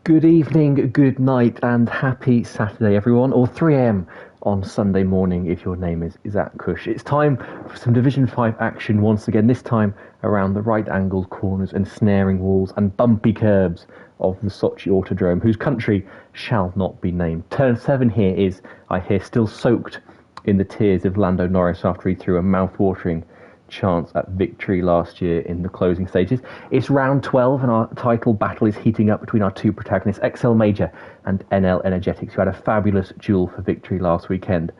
Good evening, good night, and happy Saturday, everyone, or 3 a.m. on Sunday morning if your name is Isaac Kush. It's time for some Division 5 action once again, this time around the right-angled corners and snaring walls and bumpy curbs of the Sochi Autodrom, whose country shall not be named. Turn 7 here is, I hear, still soaked in the tears of Lando Norris after he threw a mouth-watering chance at victory last year in the closing stages. It's round 12 and our title battle is heating up between our two protagonists, XL Major and NL Energetics, who had a fabulous duel for victory last weekend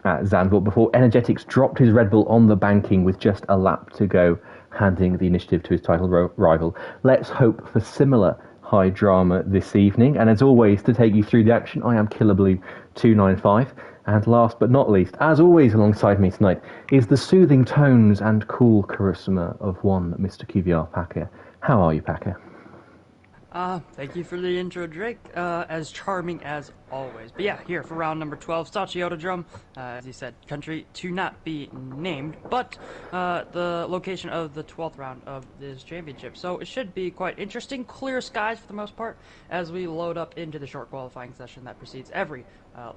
at Zandvoort before Energetics dropped his Red Bull on the banking with just a lap to go, handing the initiative to his title rival. Let's hope for similar high drama this evening, and as always, to take you through the action, I am Killer Blue 295. And last but not least, as always alongside me tonight, is the soothing tones and cool charisma of one Mr. QVR Packer. How are you, Packer? Thank you for the intro, Drake. As charming as always. But yeah, here for round number 12, Sochi Autodrom. As you said, country to not be named, but the location of the 12th round of this championship. So it should be quite interesting. Clear skies for the most part as we load up into the short qualifying session that precedes every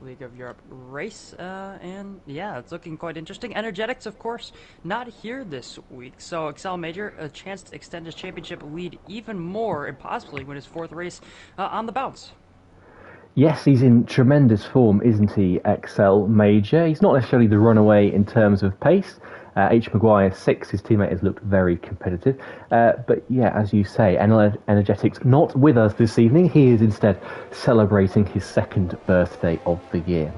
League of Europe race. And yeah, it's looking quite interesting. Energetics, of course, not here this week. So Excel Major, a chance to extend his championship lead even more and possibly win his fourth race on the bounce. Yes, he's in tremendous form, isn't he, XL Major? He's not necessarily the runaway in terms of pace. H. Maguire 6, his teammate, has looked very competitive. But yeah, as you say, Energetics not with us this evening. He is instead celebrating his second birthday of the year.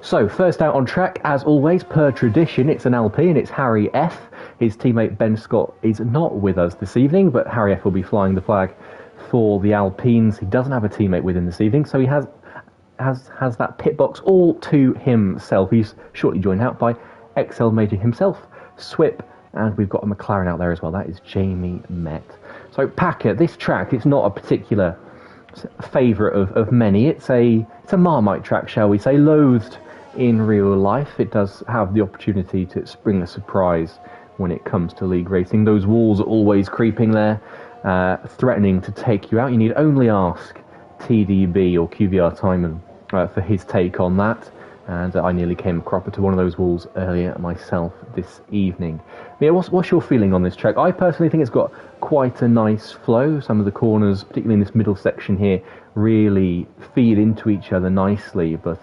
So, first out on track, as always, per tradition, it's an Alpine, it's Harry F. His teammate Ben Scott is not with us this evening, but Harry F will be flying the flag for the Alpines. He doesn't have a teammate with him this evening, so he has that pit box all to himself. He's shortly joined out by XL Major himself, Swip, and we've got a McLaren out there as well. That is Jamie Met. So Packer, this track, it's not a particular favourite of many. It's a Marmite track, shall we say, loathed in real life. It does have the opportunity to spring a surprise when it comes to league racing. Those walls are always creeping there, threatening to take you out. You need only ask TDB or QVR Timon for his take on that. And I nearly came cropper to one of those walls earlier myself this evening. Yeah, what's your feeling on this track? I personally think it's got quite a nice flow. Some of the corners, particularly in this middle section here, really feed into each other nicely. But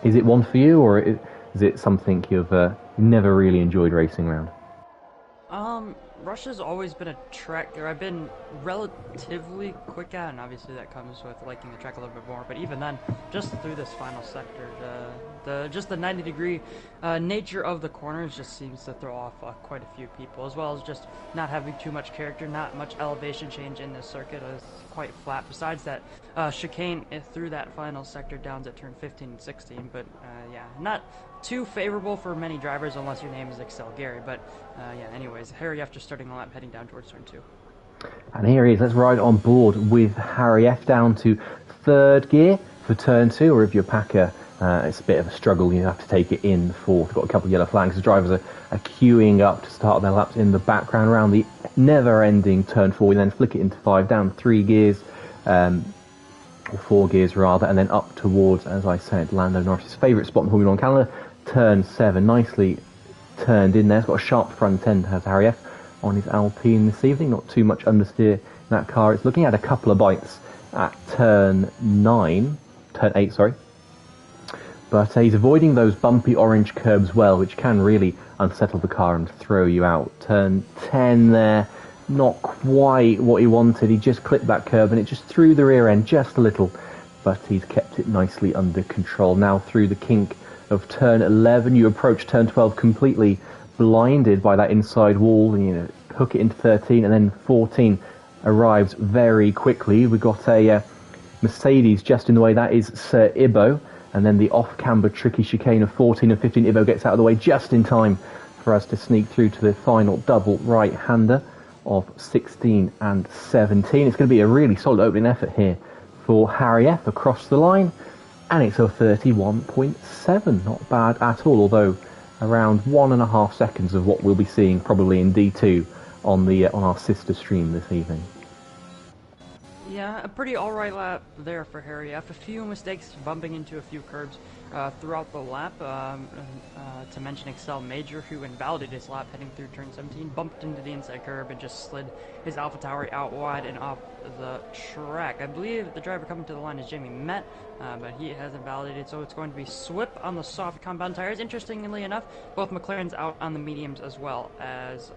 is it one for you, or is it something you've never really enjoyed racing around? Russia's always been a track that I've been relatively quick at, and obviously that comes with liking the track a little bit more. But even then, just through this final sector, the 90-degree nature of the corners just seems to throw off quite a few people, as well as just not having too much character, not much elevation change in this circuit. It's quite flat. Besides that, chicane through that final sector downs at turn 15 and 16. But yeah, not too favorable for many drivers unless your name is Excel Gary. But yeah, anyways, Harry after starting the lap heading down towards turn 2. And here he is. Let's ride on board with Harry F down to third gear for turn 2, or if you're Packer, it's a bit of a struggle. You have to take it in fourth. Got a couple of yellow flags. The drivers are queuing up to start their laps in the background around the never-ending turn 4. We then flick it into 5, down 3 gears, or 4 gears rather, and then up towards, as I said, Lando Norris's favourite spot in Formula 1 calendar, turn 7. Nicely turned in there. It's got a sharp front end, has Harry F on his Alpine this evening. Not too much understeer in that car. It's looking at a couple of bites at turn 8, sorry. But he's avoiding those bumpy orange curbs well, which can really unsettle the car and throw you out. Turn 10 there, not quite what he wanted. He just clipped that curb and it just threw the rear end just a little, but he's kept it nicely under control. Now through the kink of turn 11, you approach turn 12 completely blinded by that inside wall, and hook it into 13, and then 14 arrives very quickly. We've got a Mercedes just in the way. That is Sir Ibo, and then the off-camber tricky chicane of 14 and 15. Ibo gets out of the way just in time for us to sneak through to the final double right-hander of 16 and 17. It's going to be a really solid opening effort here for Harry F across the line, and it's a 31.7. Not bad at all, although around 1.5 seconds of what we'll be seeing probably in D2 on our sister stream this evening. Yeah, a pretty alright lap there for Harry F. A few mistakes, bumping into a few curbs throughout the lap. To mention Excel Major, who invalidated his lap heading through turn 17, bumped into the inside curb and just slid his AlphaTauri out wide and off the track. I believe the driver coming to the line is Jamie Met, but he has invalidated, so it's going to be Swip on the soft compound tires. Interestingly enough, both McLarens out on the mediums as well as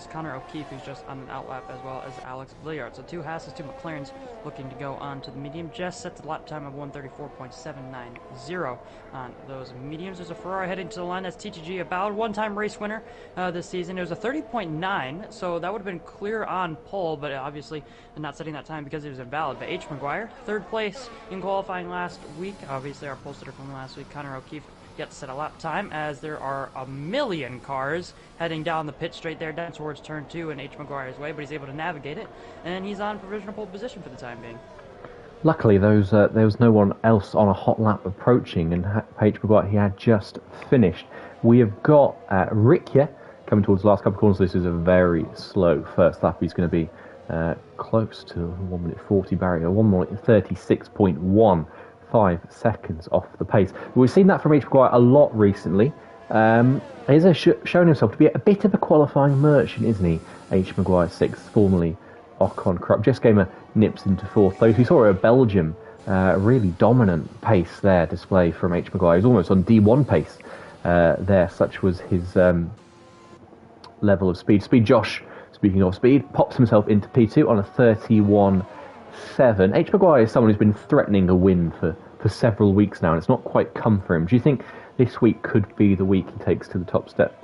Connor O'Keefe, who's just on an outlap, as well as Alex Villiard. So 2 Hasses, 2 McLarens looking to go on to the medium. Just sets a lap time of 1:34.790 on those mediums. There's a Ferrari heading to the line. That's TTG About, one-time race winner this season. It was a 30.9, so that would have been clear on pole, but obviously not setting that time because it was invalid. But H. McGuire, 3rd place in qualifying last week. Obviously our pole sitter from last week, Connor O'Keefe, yet to set a lap time, as there are a million cars heading down the pit straight there down towards turn 2 in H. McGuire's way, but he's able to navigate it, and he's on provisional pole position for the time being. Luckily, there was no one else on a hot lap approaching, and H. McGuire, he had just finished. We have got Rick coming towards the last couple of corners. This is a very slow first lap. He's going to be close to 1 minute 40 barrier, 1 minute 36.15 seconds off the pace. We've seen that from H. McGuire a lot recently. He's shown himself to be a bit of a qualifying merchant, isn't he? H. McGuire 6th, formerly Ocon Krupp. Just came a nips into 4th place. We saw a Belgium really dominant pace there display from H. McGuire. He's almost on D1 pace there. Such was his level of speed. Josh, speaking of speed, pops himself into P2 on a 31.7. H. McGuire is someone who's been threatening a win for several weeks now, and it's not quite come for him. Do you think this week could be the week he takes to the top step?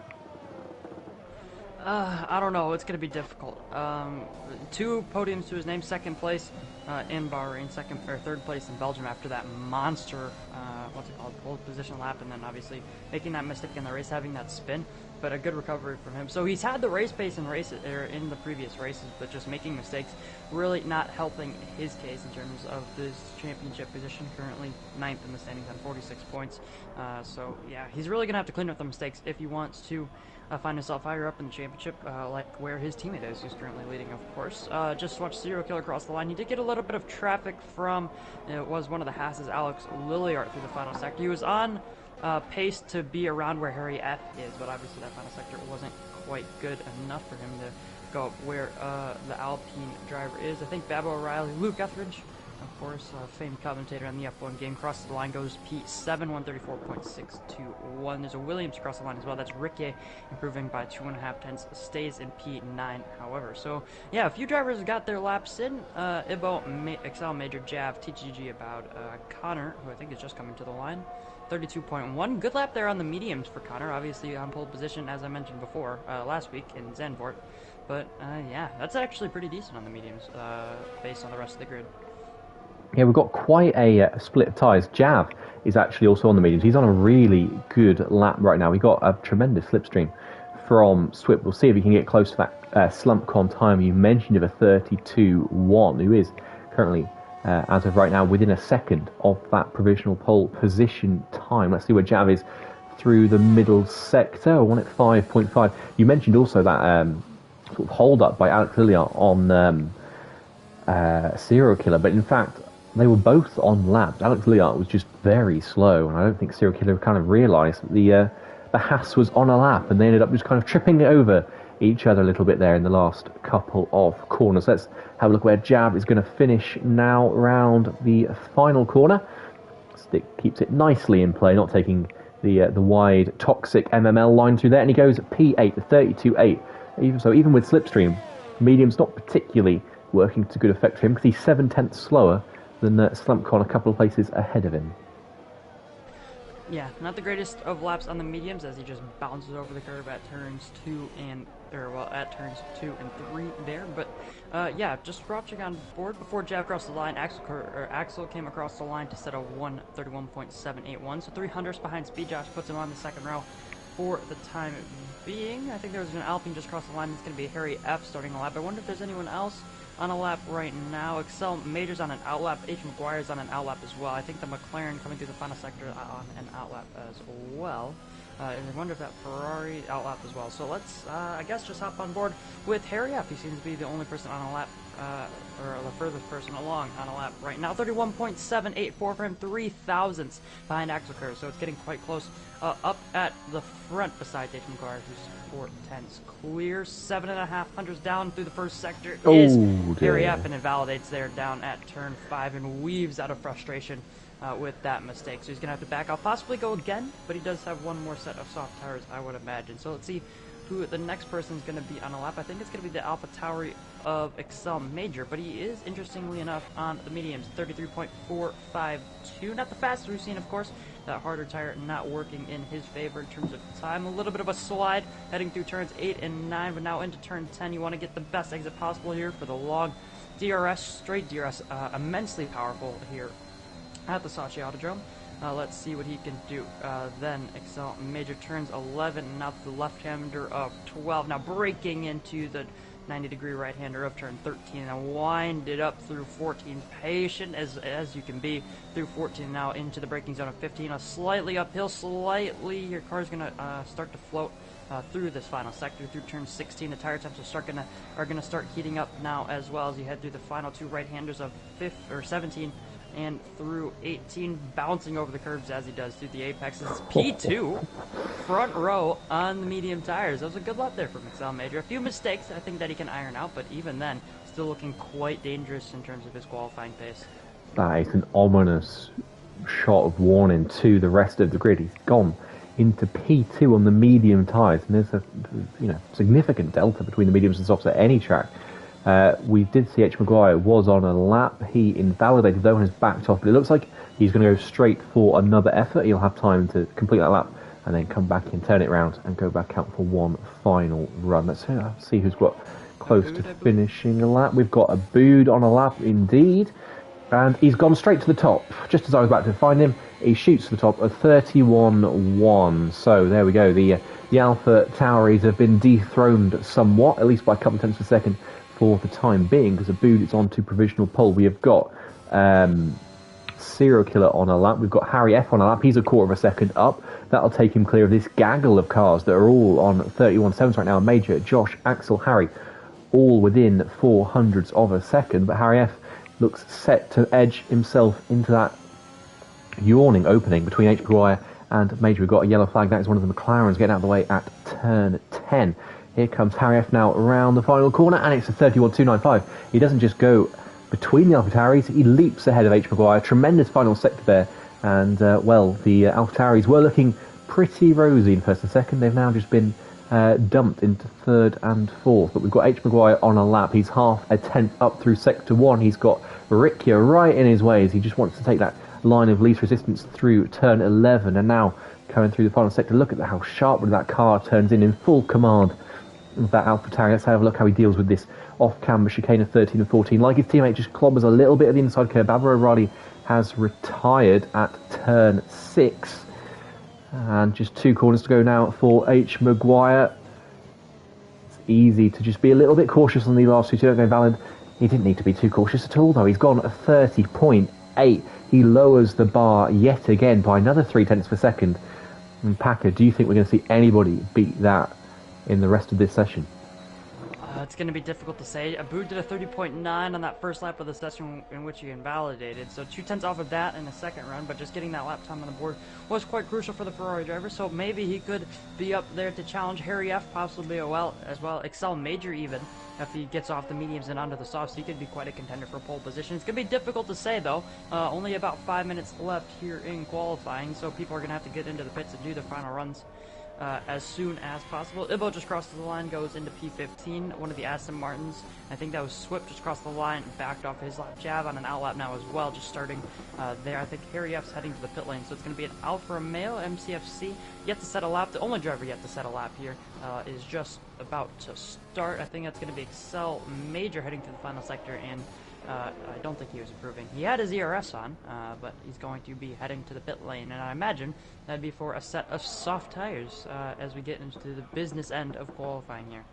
I don't know. It's going to be difficult. 2 podiums to his name. 2nd place in Bahrain, 3rd place in Belgium after that monster, pole position lap, and then obviously making that mistake in the race, having that spin. But a good recovery from him. So he's had the race pace in the previous races, but just making mistakes, really not helping his case in terms of this championship position. Currently 9th in the standings on 46 points. So yeah, he's really gonna have to clean up the mistakes if he wants to find himself higher up in the championship, like where his teammate is, who's currently leading, of course. Just watched Serial Killer across the line. He did get a little bit of traffic from, it was one of the Hasses, Alex Lilliard, through the final sector. He was on pace to be around where Harry F is, but obviously that final sector wasn't quite good enough for him to go up where the Alpine driver is. I think Babbo O'Reilly, Luke Etheridge, of course, famed commentator on the F1 game, crosses the line, goes P7, 1:34.621. There's a Williams across the line as well. That's Ricky, improving by 2.5 tenths, stays in P9, however. So, yeah, a few drivers got their laps in. Ibo, Excel Major, Jav, TGG About, Connor, who I think is just coming to the line, 32.1. Good lap there on the mediums for Connor, obviously on pole position, as I mentioned before, last week in Zandvoort. But, yeah, that's actually pretty decent on the mediums, based on the rest of the grid. Yeah, we've got quite a split of tyres. Jav is actually also on the mediums. He's on a really good lap right now. We got a tremendous slipstream from Swip. We'll see if he can get close to that SlumpCon time you mentioned of a 32.1, who is currently, as of right now, within a second of that provisional pole position time. Let's see where Jav is through the middle sector. 1 at 5.5. You mentioned also that sort of hold up by Alex Lilliard on Serial Killer, but in fact, they were both on laps. Alex Lilliard was just very slow, and I don't think Serial Killer kind of realised that the Haas was on a lap, and they ended up just kind of tripping over each other a little bit there in the last couple of corners. Let's have a look where Jav is going to finish now round the final corner. Stick keeps it nicely in play, not taking the wide toxic MML line through there, and he goes P8, 32.8. Even with slipstream, medium's not particularly working to good effect for him because he's 7 tenths slower than SlumpCon, a couple of places ahead of him. Yeah, not the greatest of laps on the mediums as he just bounces over the curve at turns 2 and 3 there. But yeah, just watching on board before Jav crossed the line, Axel came across the line to set a 1:31.781. So 3 hundredths behind speed. Josh puts him on the second row for the time being. I think there was an Alpine just across the line. It's going to be Harry F starting a lap. I wonder if there's anyone else on a lap right now. Excel Major's on an outlap. H. McGuire's on an outlap as well. I think the McLaren coming through the final sector on an outlap as well. And I wonder if that Ferrari outlapped as well. So let's, I guess, just hop on board with Harry F. He seems to be the only person on a lap, or the furthest person along on a lap right now. 31.784 for him, 3 thousandths behind Axel Kerr. So it's getting quite close. Up at the front beside Dave McGuire, who's 4 tenths clear. 7.5 hundreds down through the first sector is Harry F. And it validates there down at turn 5 and weaves out of frustration with that mistake. So he's going to have to back out, possibly go again, but he does have one more set of soft tires, I would imagine. So let's see who the next person is going to be on a lap. I think it's going to be the Alpha Tauri of Excel Major, but he is, interestingly enough, on the mediums, 33.452. Not the fastest we've seen, of course. That harder tire not working in his favor in terms of time. A little bit of a slide heading through turns 8 and 9, but now into turn 10. You want to get the best exit possible here for the long DRS, straight DRS, immensely powerful here at the Sochi Autodrom. Let's see what he can do. Then Excel Major turns 11, and now to the left-hander of 12. Now breaking into the 90-degree right-hander of turn 13, and wind it up through 14. Patient as you can be through 14. Now into the braking zone of 15. A slightly uphill, slightly. Your car's gonna start to float through this final sector through turn 16. The tire temps are gonna start heating up now as well as you head through the final two right-handers of 17. And through 18, bouncing over the curbs as he does through the apexes. P2, front row on the medium tires. That was a good lap there from Excel Major. A few mistakes I think that he can iron out, but even then, still looking quite dangerous in terms of his qualifying pace. That is an ominous shot of warning to the rest of the grid. He's gone into P2 on the medium tires, and there's a significant delta between the mediums and softs at any track. We did see H. Maguire was on a lap. He invalidated though and has backed off, but it looks like he's going to go straight for another effort. He'll have time to complete that lap and then come back and turn it around and go back out for one final run. Let's see who's got close to finishing a lap. We've got a Bood on a lap indeed, and he's gone straight to the top. Just as I was about to find him, he shoots to the top of 31.1. So there we go. The Alpha Tauris have been dethroned somewhat, at least by a couple of tenths per second, for the time being, because Abood is on to provisional pole. We have got Serial Killer on a lap. We've got Harry F on a lap. He's a quarter of a second up. That'll take him clear of this gaggle of cars that are all on 31.7s right now. Major, Josh, Axel, Harry, all within 400ths of a second. But Harry F looks set to edge himself into that yawning opening between H. Maguire and Major. We've got a yellow flag. That is one of the McLarens getting out of the way at turn 10. Here comes Harry F now around the final corner, and it's a 31.295. He doesn't just go between the AlphaTauris, he leaps ahead of H. Maguire. Tremendous final sector there, and the AlphaTauris were looking pretty rosy in first and second. They've now just been dumped into third and fourth, but we've got H. Maguire on a lap. He's half a tenth up through sector 1. He's got Riccia right in his ways. He just wants to take that line of least resistance through turn 11, and now coming through the final sector. Look at how sharply that car turns in full command of that Alpha Tauri. Let's have a look how he deals with this off-camber chicane of 13 and 14. Like his teammate, just clobbers a little bit of the inside curve. Barbara O'Reilly has retired at turn 6. And just 2 corners to go now for H. Maguire. It's easy to just be a little bit cautious on the last 2. Don't go valid. He didn't need to be too cautious at all, though. He's gone at 30.8. He lowers the bar yet again by another 3 tenths per second. And Packer, do you think we're going to see anybody beat that in the rest of this session? It's going to be difficult to say. Abood did a 30.9 on that first lap of the session in which he invalidated, so 2 tenths off of that in the second run, but just getting that lap time on the board was quite crucial for the Ferrari driver, so maybe he could be up there to challenge Harry F, possibly as well, Excel Major even, if he gets off the mediums and onto the softs. He could be quite a contender for pole position. It's going to be difficult to say, though. Only about 5 minutes left here in qualifying, so people are going to have to get into the pits and do their final runs as soon as possible. Ibo just crosses the line, goes into P15. One of the Aston Martins, I think that was Swift, just crossed the line, backed off his lap. Jav on an outlap now as well, just starting there. I think Harry F's heading to the pit lane, so it's going to be an Alfa Romeo MCFC yet to set a lap. The only driver yet to set a lap here is just about to start. I think that's going to be Excel Major heading to the final sector, and I don't think he was improving. He had his ERS on, but he's going to be heading to the pit lane, and I imagine that'd be for a set of soft tires as we get into the business end of qualifying here.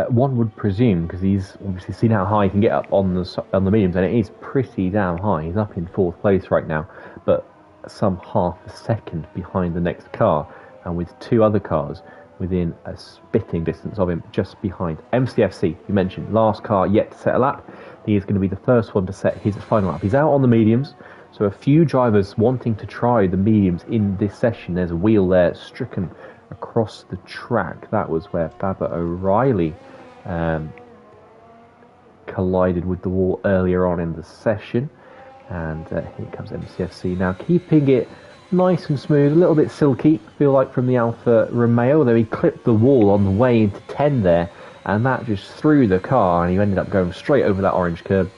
One would presume, because he's obviously seen how high he can get up on the mediums, and it is pretty damn high. He's up in 4th place right now, but some half a second behind the next car. and with 2 other cars within a spitting distance of him just behind. MCFC, you mentioned, last car yet to set a lap. He is going to be the first one to set his final lap. He's out on the mediums, so a few drivers wanting to try the mediums in this session. There's a wheel there stricken across the track. That was where Baba O'Reilly collided with the wall earlier on in the session. And here comes MCFC now, keeping it nice and smooth, a little bit silky, I feel like, from the Alfa Romeo, although he clipped the wall on the way into 10 there, and that just threw the car, and he ended up going straight over that orange curb.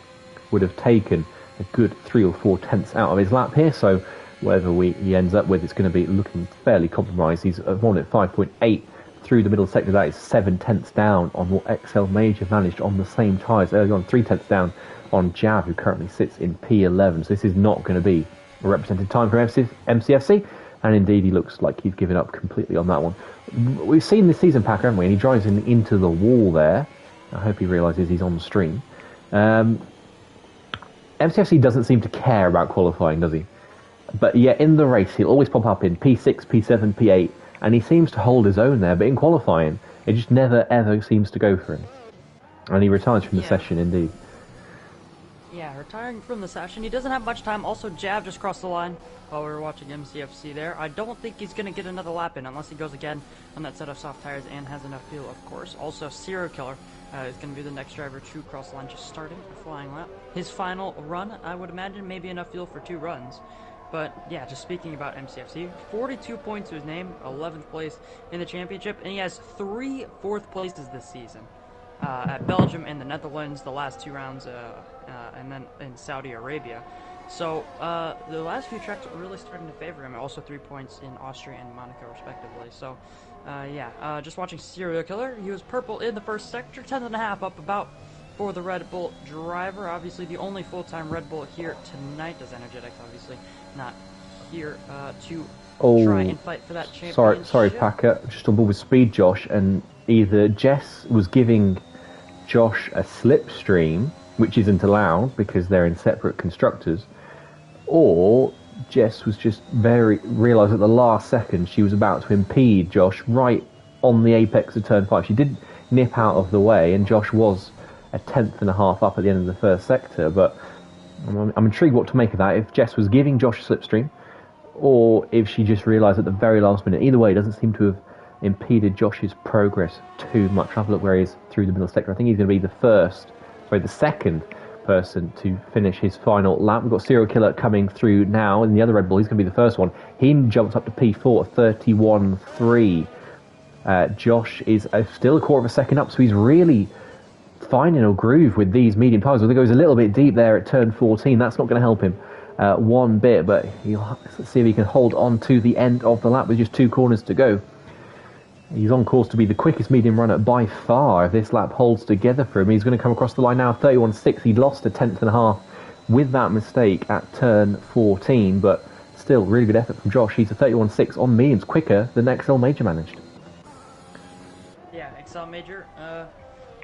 Would have taken a good 3 or 4 tenths out of his lap here, so whatever he ends up with, it's going to be looking fairly compromised. He's on at 5.8 through the middle sector. That is 7 tenths down on what XL Major managed on the same tyres early on, 3 tenths down on Jav, who currently sits in P11. So this is not going to be a represented time for MCFC, and indeed he looks like he's given up completely on that one. We've seen this season pack, haven't we? And he drives into the wall there. I hope he realises he's on the stream. MCFC doesn't seem to care about qualifying, does he? But yet in the race he'll always pop up in P6, P7, P8, and he seems to hold his own there, but in qualifying it just never ever seems to go for him. And he retires from the session indeed. Yeah, retiring from the session. He doesn't have much time. Also, Jav just crossed the line while we were watching MCFC there. I don't think he's going to get another lap in unless he goes again on that set of soft tires and has enough fuel, of course. Also, Serial Killer is going to be the next driver to cross the line, just starting a flying lap. His final run, I would imagine, maybe enough fuel for 2 runs. But yeah, just speaking about MCFC, 42 points to his name, 11th place in the championship, and he has 3 4th places this season. At Belgium and the Netherlands, the last 2 rounds, and then in Saudi Arabia. So the last few tracks are really starting to favor him. Also 3 points in Austria and Monaco, respectively. So just watching Serial Killer. He was purple in the first sector, 10.5 up about for the Red Bull driver. Obviously the only full-time Red Bull here tonight, as Energetics obviously not here to try and fight for that championship. Sorry, Packer. Just on board with speed, Josh, and either Jess was giving Josh a slipstream, which isn't allowed because they're in separate constructors, or Jess was just realised at the last second she was about to impede Josh right on the apex of turn 5. She did nip out of the way, and Josh was a 10.5 up at the end of the first sector, but I'm intrigued what to make of that. If Jess was giving Josh a slipstream, or if she just realised at the very last minute. Either way, it doesn't seem to have impeded Josh's progress too much. Have a look where he is through the middle sector. I think he's going to be the second person to finish his final lap. We've got Serial Killer coming through now in the other Red Bull. He's going to be the first one. He jumped up to P4 at 31.3. Josh is still a quarter of a second up, so he's really finding a groove with these medium tyres. I think it goes a little bit deep there at turn 14. That's not going to help him one bit, but let's see if he can hold on to the end of the lap with just 2 corners to go. He's on course to be the quickest medium runner by far if this lap holds together for him. He's going to come across the line now, 31.6. He lost a 10.5 with that mistake at turn 14, but still, really good effort from Josh. He's a 31.6 on mediums, quicker than XL Major managed. Yeah, XL Major,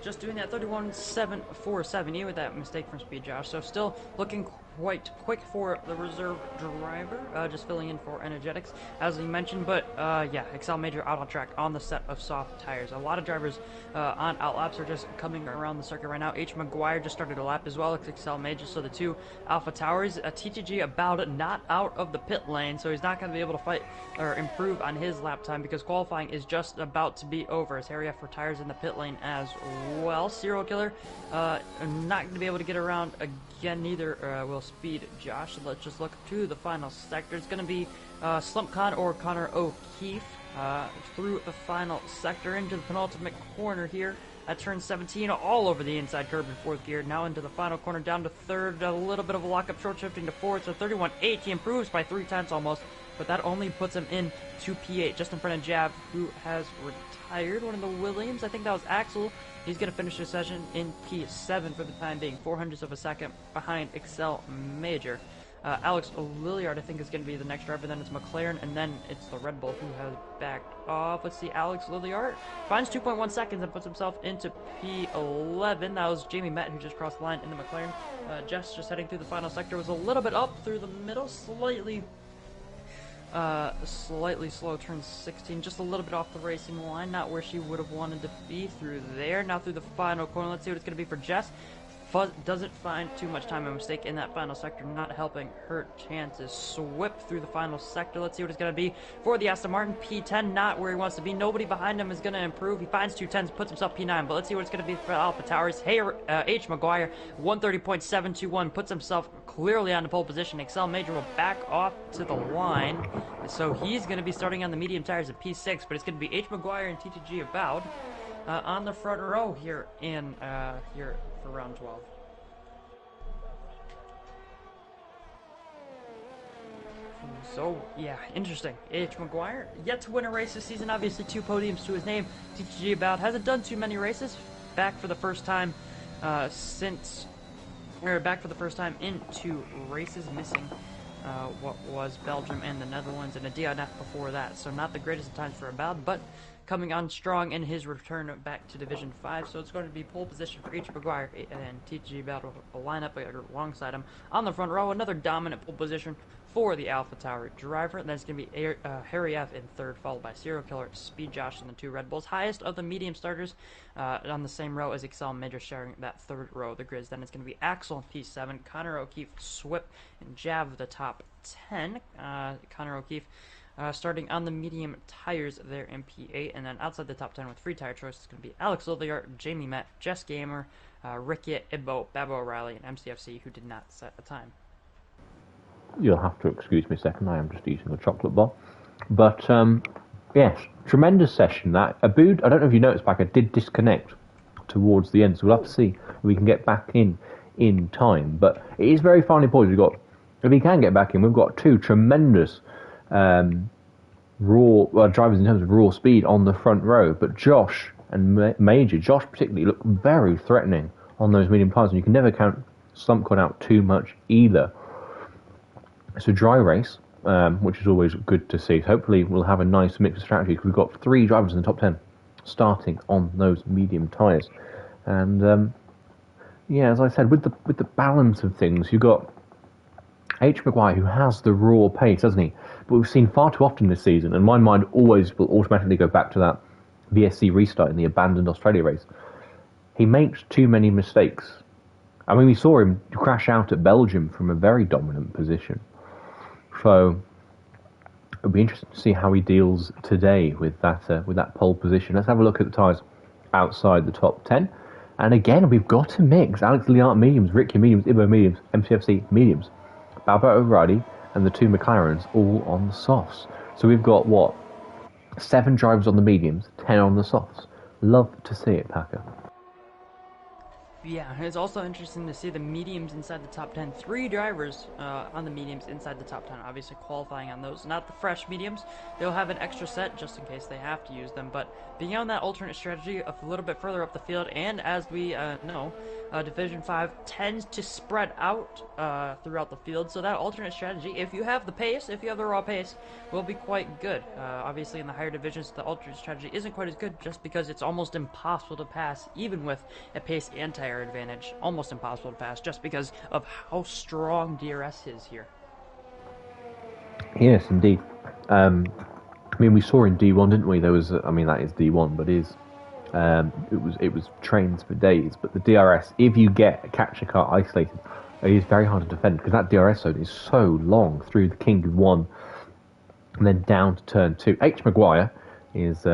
just doing that 31.747 with that mistake from Speed Josh. So still looking quite quick for the reserve driver, just filling in for Energetics, as he mentioned. But yeah, XL Major out on track on the set of soft tires. A lot of drivers on out laps are just coming around the circuit right now. H. McGuire just started a lap as well. It's XL Major, so the 2 Alpha Towers. TTG about it, not out of the pit lane, so he's not going to be able to fight or improve on his lap time because qualifying is just about to be over. As Harry F retires in the pit lane as well. Serial Killer not going to be able to get around again, neither will Speed Josh. So let's just look to the final sector. It's going to be Slump Khan or Connor O'Keefe through the final sector into the penultimate corner here at turn 17, all over the inside curb in 4th gear. Now into the final corner, down to 3rd, a little bit of a lockup, short shifting to 4th, so 31.8. He improves by 3 tenths almost, but that only puts him in to P8, just in front of Jav, who has retired. One of the Williams, I think that was Axel. He's going to finish the session in P7 for the time being, 400ths of a second behind XL Major. Alex Lilliard, I think, is going to be the next driver. Then it's McLaren, and then it's the Red Bull, who has backed off. Let's see, Alex Lilliard finds 2.1 seconds and puts himself into P11. That was Jamie Met, who just crossed the line in the McLaren. Jess, just heading through the final sector, was a little bit up through the middle, slightly Slightly slow, turn 16, just a little bit off the racing line, not where she would have wanted to be through there. Now through the final corner, let's see what it's going to be for Jess. Doesn't find too much time and mistake in that final sector, not helping her chances. Swift through the final sector. Let's see what it's going to be for the Aston Martin. P10, not where he wants to be. Nobody behind him is going to improve. He finds 210s, puts himself P9, but let's see what it's going to be for Alpha Towers. H. Maguire, 130.721, puts himself clearly on the pole position. Excel Major will back off to the line, so he's going to be starting on the medium tires at P6, but it's going to be H. Maguire and TTG About on the front row here for round 12. So, yeah, interesting. H. Maguire, yet to win a race this season. Obviously, 2 podiums to his name. TTG About hasn't done too many races. Back for the first time back for the first time in 2 races, missing what was Belgium and the Netherlands, and a DNF before that. So not the greatest of times for About, but coming on strong in his return back to Division 5. So it's going to be pole position for H. Maguire, and TTG About will line up alongside him on the front row. Another dominant pole position for the Alpha Tower driver. And then it's going to be Harry F. in third, followed by Serial Killer, Speed Josh, and the 2 Red Bulls. Highest of the medium starters on the same row as Excel Major, sharing that third row of the grids. Then it's going to be Axel in P7, Connor O'Keefe, Swip, and Jav the top 10. Connor O'Keefe starting on the medium tires there in P8, and then outside the top 10 with free tire choice, it's going to be Alex Lilliard, Jamie Met, Jess Gamer, Ricky Ibbo, Babo O'Reilly, and MCFC, who did not set a time. You'll have to excuse me a second, I am just eating a chocolate bar. But, yes, tremendous session. That Abood, I don't know if you noticed, Packer, did disconnect towards the end, so we'll have to see if we can get back in time. But it is very finely poised. If we can get back in, we've got 2 tremendous drivers in terms of raw speed on the front row. But Josh and Major, Josh particularly, look very threatening on those medium tyres, and you can never count Slumpcon out too much either. It's a dry race, which is always good to see. Hopefully we'll have a nice mix of strategies. We've got 3 drivers in the top 10 starting on those medium tyres. And yeah, as I said, with the balance of things, you've got H. Maguire, who has the raw pace, doesn't he? But we've seen far too often this season, and my mind always will automatically go back to that VSC restart in the abandoned Australia race. He makes too many mistakes. I mean, we saw him crash out at Belgium from a very dominant position. So it'll be interesting to see how he deals today with that pole position. Let's have a look at the tyres outside the top 10. And again, we've got to mix Alex Liart mediums, Ricky mediums, Ibo mediums, MCFC mediums, Baba O'Reilly, and the 2 McLarens all on the softs. So we've got, 7 drivers on the mediums, 10 on the softs. Love to see it, Packer. Yeah, it's also interesting to see the mediums inside the top 10. 3 drivers on the mediums inside the top 10, obviously qualifying on those. Not the fresh mediums. They'll have an extra set just in case they have to use them. But beyond that alternate strategy of a little bit further up the field, and as we know, Division 5 tends to spread out throughout the field. So that alternate strategy, if you have the pace, if you have the raw pace, will be quite good. Obviously in the higher divisions, the alternate strategy isn't quite as good just because it's almost impossible to pass, even with a pace and tire advantage. Almost impossible to pass just because of how strong DRS is here. Yes, indeed. I mean, we saw in D1, didn't we? There was, I mean, that is D1, but it was trains for days. But the DRS, if you catch a car isolated, it is very hard to defend because that DRS zone is so long through the King of 1 and then down to turn 2. H. Maguire is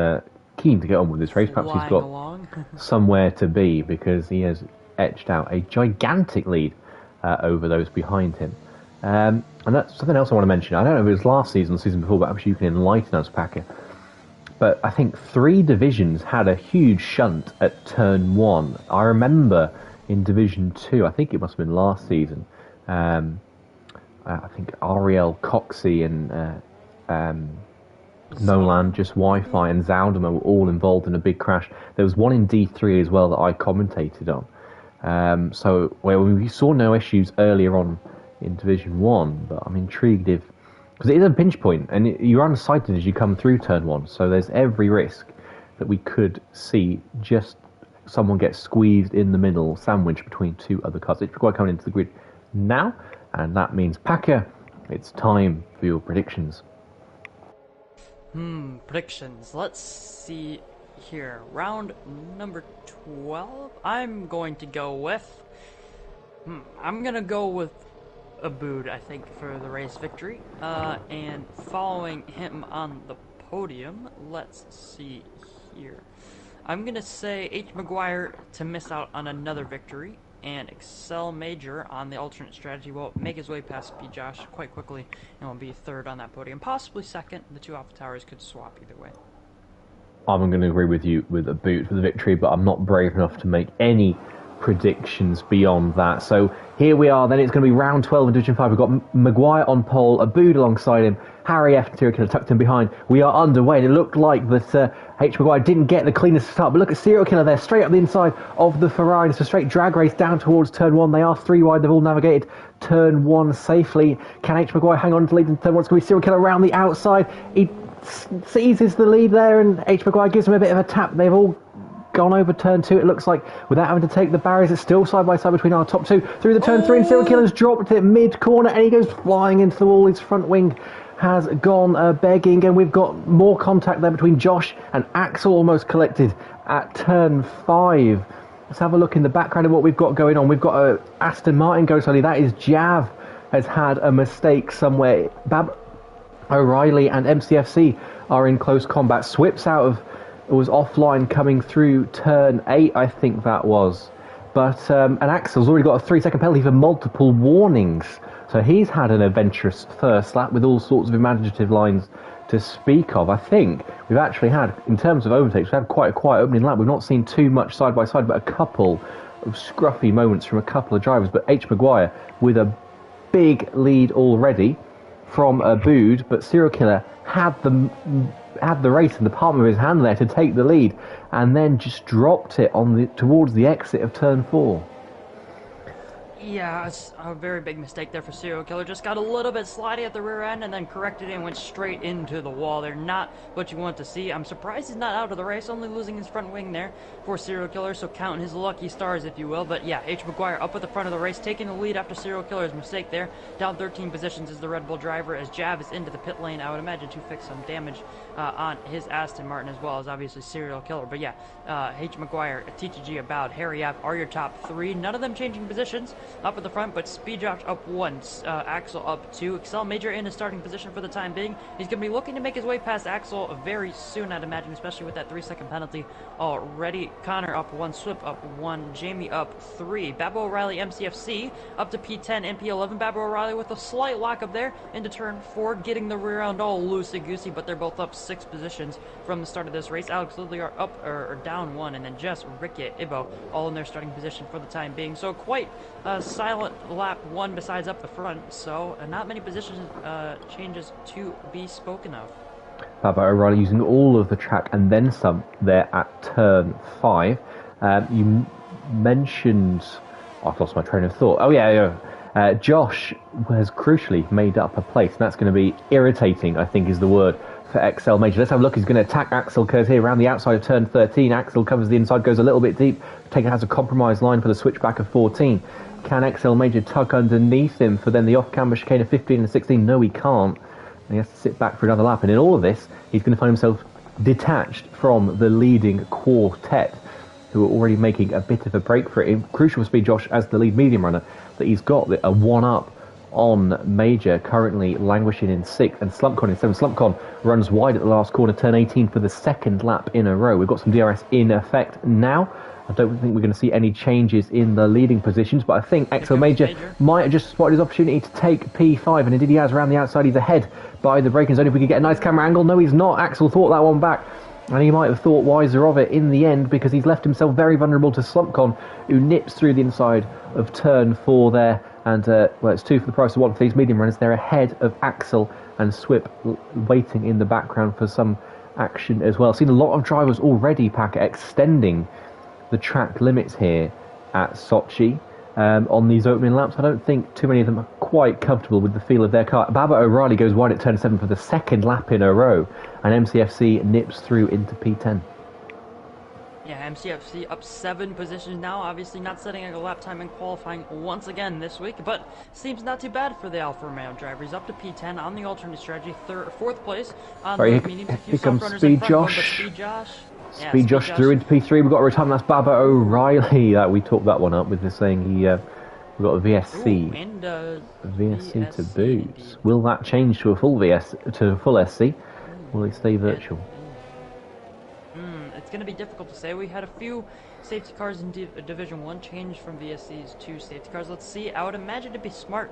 keen to get on with this race. Perhaps he's got somewhere to be because he has etched out a gigantic lead over those behind him. And that's something else I want to mention. I don't know if it was last season or the season before, but perhaps you can enlighten us, Packer. But I think 3 divisions had a huge shunt at turn 1. I remember in Division 2, I think it must have been last season, I think Ariel Coxey and Nolan, just Wi-Fi, and Zaudema were all involved in a big crash. There was one in D3 as well that I commentated on. So we saw no issues earlier on in Division 1, but I'm intrigued if... Because it is a pinch point, and you're unsighted as you come through turn 1, so there's every risk that we could see just someone get squeezed in the middle, sandwiched between 2 other cars. It's quite coming into the grid now, and that means, Packer, it's time for your predictions. Predictions. Let's see here. Round number 12. I'm going to go with... I'm going to go with Abood, I think, for the race victory. And following him on the podium, let's see here. I'm going to say H. Maguire to miss out on another victory, and Excel Major on the alternate strategy will make his way past P. Josh quite quickly and will be third on that podium, possibly second. The two Alpha Towers could swap either way. I'm going to agree with you with a boot for the victory, but I'm not brave enough to make any predictions beyond that. So here we are, then it's going to be round 12 in Division 5. We've got Maguire on pole, Abood alongside him, Harry F. Serial Killer tucked in behind. We are underway, and it looked like that H. Maguire didn't get the cleanest start, but look at Serial Killer there, straight up the inside of the Ferrari. It's a straight drag race down towards turn 1. They are 3 wide, they've all navigated turn 1 safely. Can H. Maguire hang on to lead in turn 1? It's going to be Serial Killer around the outside. He seizes the lead there, and H. Maguire gives him a bit of a tap. They've all gone over turn 2, it looks like, without having to take the barriers. It's still side by side between our top 2 through the turn 3, and Serial Killer's dropped it mid-corner, and he goes flying into the wall. His front wing has gone begging, and we've got more contact there between Josh and Axel, almost collected at turn 5. Let's have a look in the background of what we've got going on. We've got Aston Martin goes early. That is Jav has had a mistake somewhere. Bab O'Reilly and MCFC are in close combat. Swips was offline coming through turn 8, I think that was. But and Axel's already got a 3-second penalty for multiple warnings. So he's had an adventurous first lap with all sorts of imaginative lines to speak of. I think we've actually had, in terms of overtakes, we've had quite a quiet opening lap. We've not seen too much side by side, but a couple of scruffy moments from a couple of drivers. But H. Maguire with a big lead already from Abood, but Serial Killer had the race in the palm of his hand there to take the lead, and then just dropped it towards the exit of turn 4. Yeah, it's a very big mistake there for Serial Killer. Just got a little bit slidey at the rear end and then corrected it and went straight into the wall. They're not what you want to see. I'm surprised he's not out of the race, only losing his front wing there for Serial Killer, so counting his lucky stars, if you will. But yeah, H. Maguire up at the front of the race, taking the lead after Serial Killer's mistake there. Down 13 positions is the Red Bull driver as Jav is into the pit lane. I would imagine to fix some damage on his Aston Martin, as well as obviously Serial Killer. But yeah, H. Maguire, TTG Aboud, Harry F. are your top 3. None of them changing positions up at the front, but Speed Josh up 1, Axel up 2. Excel Major in a starting position for the time being. He's going to be looking to make his way past Axel very soon, I'd imagine, especially with that 3-second penalty already. Connor up 1, Swip up 1, Jamie up 3. Babbo O'Reilly MCFC up to P10 and P11. Babbo O'Reilly with a slight lock up there into turn 4, getting the rear end all loosey-goosey, but they're both up 6 positions from the start of this race. Alex Lidley are up or down 1, and then Jess, Ricky, Ibo all in their starting position for the time being. So quite silent lap 1 besides up the front, so not many position changes to be spoken of. Babbo O'Reilly using all of the track and then some there at turn 5. You mentioned... I've lost my train of thought. Oh yeah. Josh has crucially made up a place, and that's going to be irritating, I think is the word, for XL Major. Let's have a look. He's going to attack Axel Kurz here around the outside of turn 13. Axel covers the inside, goes a little bit deep. Taken has a compromise line for the switchback of 14. Can XL Major tuck underneath him for then the off-camber chicane of 15 and 16? No, he can't. And he has to sit back for another lap. And in all of this, he's going to find himself detached from the leading quartet, who are already making a bit of a break for it. Crucial for Speed Josh as the lead medium runner that he's got a 1-up on Major, currently languishing in 6th, and Slumpcon in 7th. Slumpcon runs wide at the last corner, turn 18 for the 2nd lap in a row. We've got some DRS in effect now. I don't think we're going to see any changes in the leading positions, but I think XL Major might have just spotted his opportunity to take P5, and indeed he has. Around the outside, he's ahead by the braking zone. If we could get a nice camera angle. No, he's not. Axel thought that one back, and he might have thought wiser of it in the end, because he's left himself very vulnerable to Slumpcon, who nips through the inside of turn 4 there. And, well, it's 2 for the price of 1 for these medium runners. They're ahead of Axel and Swip, waiting in the background for some action as well. I've seen a lot of drivers already, Packer, extending the track limits here at Sochi on these opening laps. I don't think too many of them are quite comfortable with the feel of their car. Babbo O'Reilly goes wide at turn 7 for the 2nd lap in a row, and MCFC nips through into P10. Yeah, MCFC up 7 positions now. Obviously not setting a lap time in qualifying once again this week, but seems not too bad for the Alfa Romeo driver. He's up to P10 on the alternate strategy, fourth place on Right, those mediums. A few here soft comes runners Speed in front of him, but Josh. Speed Josh. Yeah, Speed Josh through into P3. We've got a retirement. That's Baba O'Reilly. We talked that one up with the saying he we got a VSC. Ooh, and VSC to boot. indeed. Will that change to a full SC? Will it stay virtual? It's going to be difficult to say. We had a few safety cars in Division 1 change from VSCs to safety cars. Let's see. I would imagine it'd be smart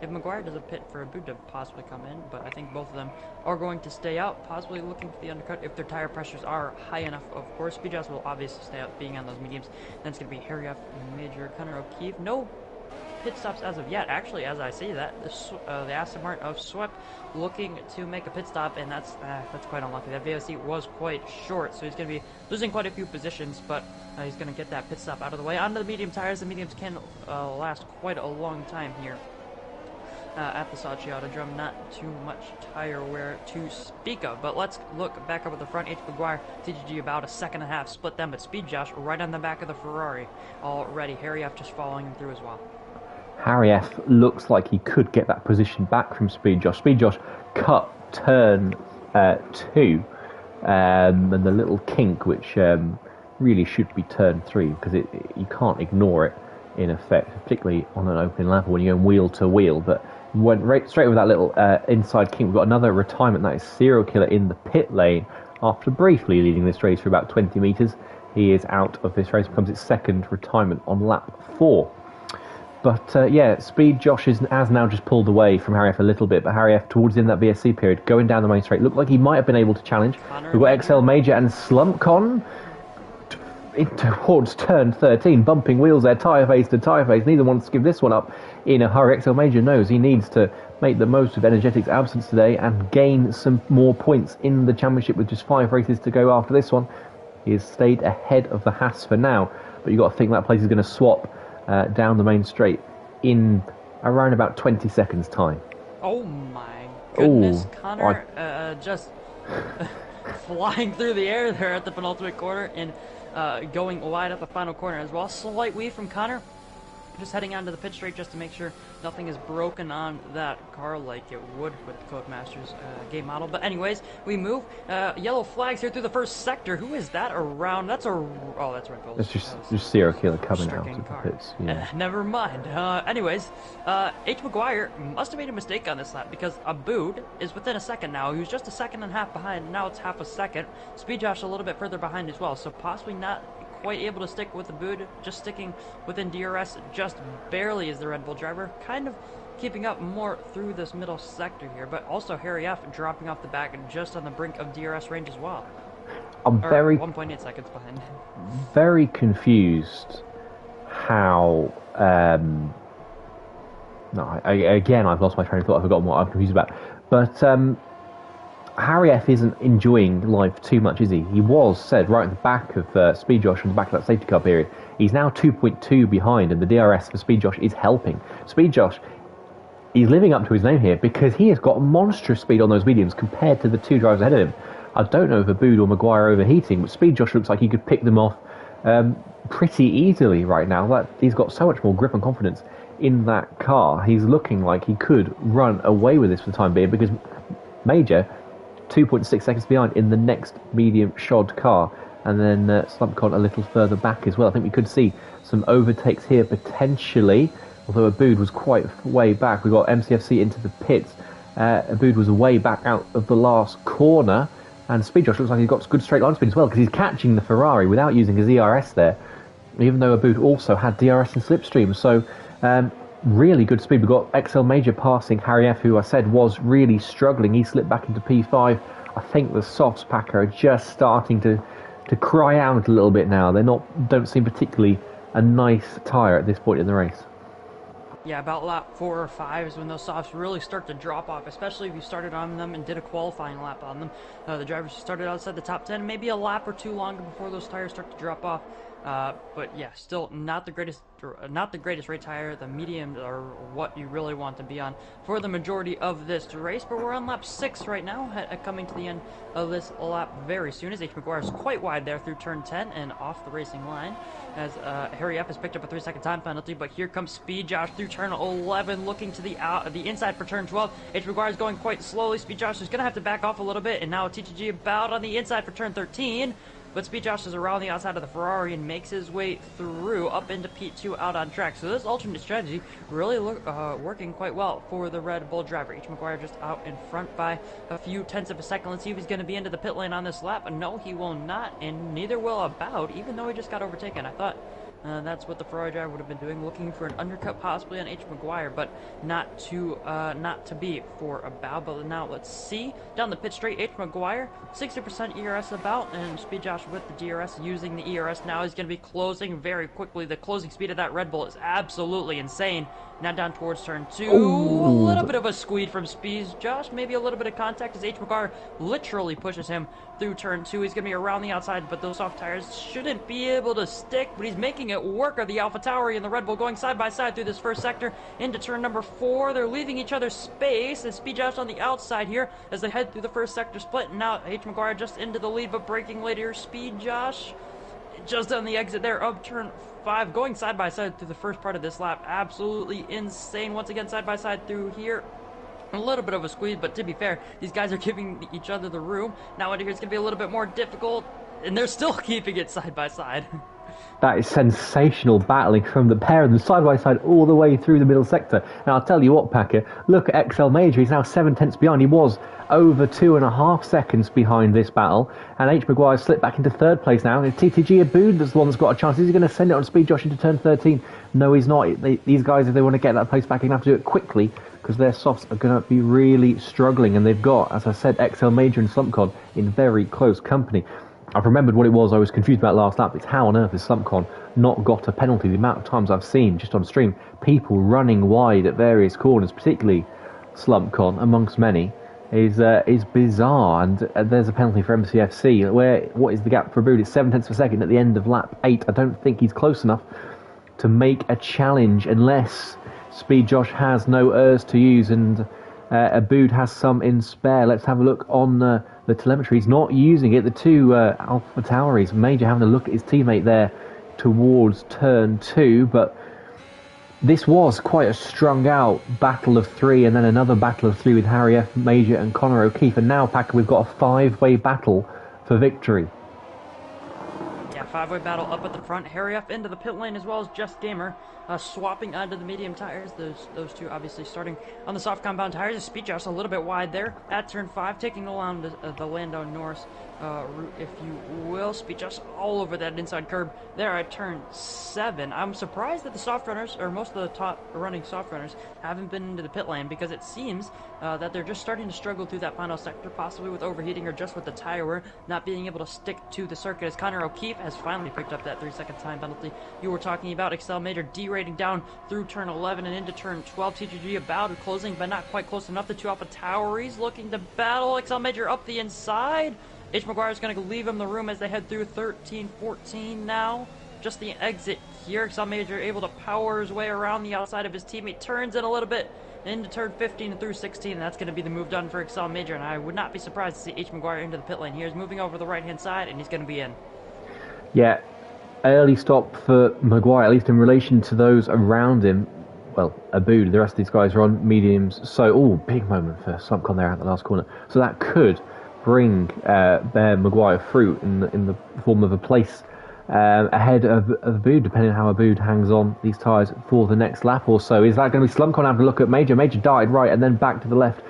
if Maguire does a pit for a boot to possibly come in, but I think both of them are going to stay out, possibly looking for the undercut if their tire pressures are high enough. Of course, Speed Josh will obviously stay out, being on those mediums. Then it's going to be Harry F. Major, Connor O'Keefe. No pit stops as of yet. Actually, as I see that, the Aston Martin of Swept looking to make a pit stop, and that's quite unlucky. That VOC was quite short, so he's going to be losing quite a few positions, but he's going to get that pit stop out of the way. Onto the medium tires. The mediums can last quite a long time here at the Sochi Autodrom. Not too much tire wear to speak of, but let's look back up at the front. H. Maguire, TGG about a second and a half split them, but Speed Josh right on the back of the Ferrari already. Harry F. just following him through as well. Harry F. looks like he could get that position back from Speed Josh. Speed Josh cut turn 2, and the little kink, which really should be turn 3, because you can't ignore it in effect, particularly on an open level when you're going wheel to wheel. But went right straight with that little inside kink. We've got another retirement. That is Serial Killer in the pit lane after briefly leading this race for about 20 metres. He is out of this race, becomes its second retirement on lap 4. But yeah, Speed Josh has now just pulled away from Harry F a little bit, but Harry F towards the end of that VSC period, going down the main straight, looked like he might have been able to challenge. We've got XL Major and Slumpcon towards turn 13, bumping wheels there, tyre face to tyre face. Neither wants to give this one up in a hurry. XL Major knows he needs to make the most of Energetic's absence today and gain some more points in the championship with just 5 races to go after this one. He has stayed ahead of the Haas for now, but you've got to think that place is going to swap down the main straight in around about 20 seconds time. Oh my goodness. Ooh, Connor just flying through the air there at the penultimate corner and going wide at the final corner as well. Slight weave from Connor. Just heading onto the pit straight just to make sure nothing is broken on that car like it would with the Codemasters game model. But anyways, we move. Yellow flags here through the first sector. Who is that around? That's that's Red Bull. That's just Serial Killer coming out of the pits. Yeah. Never mind. Anyways, H. Maguire must have made a mistake on this lap because Abood is within a second now. He was just a second and a half behind. Now it's half a second. Speed Josh a little bit further behind as well. So possibly not quite able to stick with the boot, just sticking within DRS just barely as the Red Bull driver, kind of keeping up more through this middle sector here, but also Harry F dropping off the back and just on the brink of DRS range as well. I'm very 1.8 seconds behind. Very confused how again I've lost my train of thought. I've forgotten what I'm confused about, but Harry F isn't enjoying life too much, is he? He was said right at the back of Speed Josh on the back of that safety car period. He's now 2.2 behind, and the DRS for Speed Josh is helping. Speed Josh, he's living up to his name here because he has got monstrous speed on those mediums compared to the 2 drivers ahead of him. I don't know if Abood or Maguire are overheating, but Speed Josh looks like he could pick them off pretty easily right now. He's got so much more grip and confidence in that car. He's looking like he could run away with this for the time being because Major 2.6 seconds behind in the next medium shod car, and then Slumpcon a little further back as well. I think we could see some overtakes here potentially, although Abood was quite way back. We got MCFC into the pits. Abood was way back out of the last corner, and Speed Josh looks like he's got good straight line speed as well because he's catching the Ferrari without using his ERS there, even though Abood also had DRS and slipstream. So really good speed. We've got XL Major passing Harry F, who I said was really struggling. He slipped back into P5. I think the softs packer are just starting to cry out a little bit now. Don't seem particularly a nice tyre at this point in the race. Yeah, about lap 4 or 5 is when those softs really start to drop off, especially if you started on them and did a qualifying lap on them. The drivers started outside the top 10, maybe a lap or 2 longer before those tires start to drop off. But yeah, still not the greatest race tire. The mediums are what you really want to be on for the majority of this race. But we're on lap 6 right now, coming to the end of this lap very soon. As H. McGuire is quite wide there through turn 10 and off the racing line. As Harry F has picked up a 3-second time penalty, but here comes Speed Josh through turn 11, looking to the inside for turn 12. H. McGuire is going quite slowly. Speed Josh is going to have to back off a little bit, and now TTG about on the inside for turn 13. But Speed Josh is around the outside of the Ferrari and makes his way through up into P2 out on track. So this alternate strategy really working quite well for the Red Bull driver. H. McGuire just out in front by a few tenths of a second. Let's see if he's going to be into the pit lane on this lap. No, he will not, and neither will About, even though he just got overtaken. I thought that's what the Ferrari driver would have been doing, looking for an undercut possibly on H. McGuire, but not to be for About. But now let's see. Down the pit straight, H. McGuire, 60% ERS About, and Speed Josh with the DRS using the ERS. Now he's going to be closing very quickly. The closing speed of that Red Bull is absolutely insane. Now down towards turn 2. Ooh. A little bit of a squeeze from Speed Josh, maybe a little bit of contact as H. McGuire literally pushes him through turn 2. He's going to be around the outside, but those soft tires shouldn't be able to stick, but he's making it work. Are the AlphaTauri and the Red Bull going side by side through this first sector into turn number 4. They're leaving each other space, and Speed Josh on the outside here as they head through the first sector split. And now H. McGuire just into the lead, but braking later. Speed Josh just on the exit there of turn 5, going side by side through the first part of this lap. Absolutely insane. Once again, side by side through here. A little bit of a squeeze, but to be fair, these guys are giving each other the room. Now under here it's going to be a little bit more difficult, and they're still keeping it side by side. That is sensational battling from the pair of them side by side all the way through the middle sector. And I'll tell you what, Packer, look at XL Major. He's now 7 tenths behind. He was over 2.5 seconds behind this battle. And H. McGuire slipped back into third place now. And TTG Abood that's the one that's got a chance. Is he going to send it on Speed Josh into turn 13? No, he's not. These guys, if they want to get that place back, they're going to have to do it quickly, because their softs are going to be really struggling. And they've got, as I said, XL Major and SlumpCon in very close company. I've remembered what it was I was confused about last lap. It's how on earth has SlumpCon not got a penalty? The amount of times I've seen, just on stream, people running wide at various corners, particularly SlumpCon, amongst many, is bizarre. And there's a penalty for MCFC. What is the gap for Abood? It's 7 tenths per second at the end of lap 8. I don't think he's close enough to make a challenge unless Speed Josh has no ERS to use and Abood has some in spare. Let's have a look on the telemetry. He's not using it. The two AlphaTauris, Major having a look at his teammate there towards turn 2, but this was quite a strung out battle of 3, and then another battle of 3 with Harry F, Major and Connor O'Keefe, and now, Packer, we've got a 5-way battle for victory. Yeah, 5-way battle up at the front. Harry F into the pit lane, as well as Just Gamer swapping onto the medium tires. Those two obviously starting on the soft compound tires. Speed Josh a little bit wide there at turn 5, taking along the Lando Norris route, if you will. Speed Josh all over that inside curb there at turn 7. I'm surprised that the soft runners, or most of the top running soft runners, haven't been into the pit lane, because it seems that they're just starting to struggle through that final sector, possibly with overheating or just with the tire wear not being able to stick to the circuit, as Connor O'Keefe has finally picked up that 3-second time penalty you were talking about. Excel Major derating down through turn 11 and into turn 12. TGG about closing, but not quite close enough. The two AlphaTauris looking to battle. Excel Major up the inside. H. McGuire is going to leave him the room as they head through 13, 14 now. Just the exit here. Excel Major able to power his way around the outside of his teammate. Turns in a little bit into turn 15 and through 16. And that's going to be the move done for Excel Major. And I would not be surprised to see H. McGuire into the pit lane. He's moving over the right-hand side, and he's going to be in. Yeah, early stop for Maguire, at least in relation to those around him. Well, Abood, the rest of these guys are on mediums. So, big moment for SlumpCon there at the last corner. So that could bring their Maguire through in the form of a place ahead of Abood, depending on how Abood hangs on these tyres for the next lap or so. Is that going to be SlumpCon having a look at Major? Major died right and then back to the left,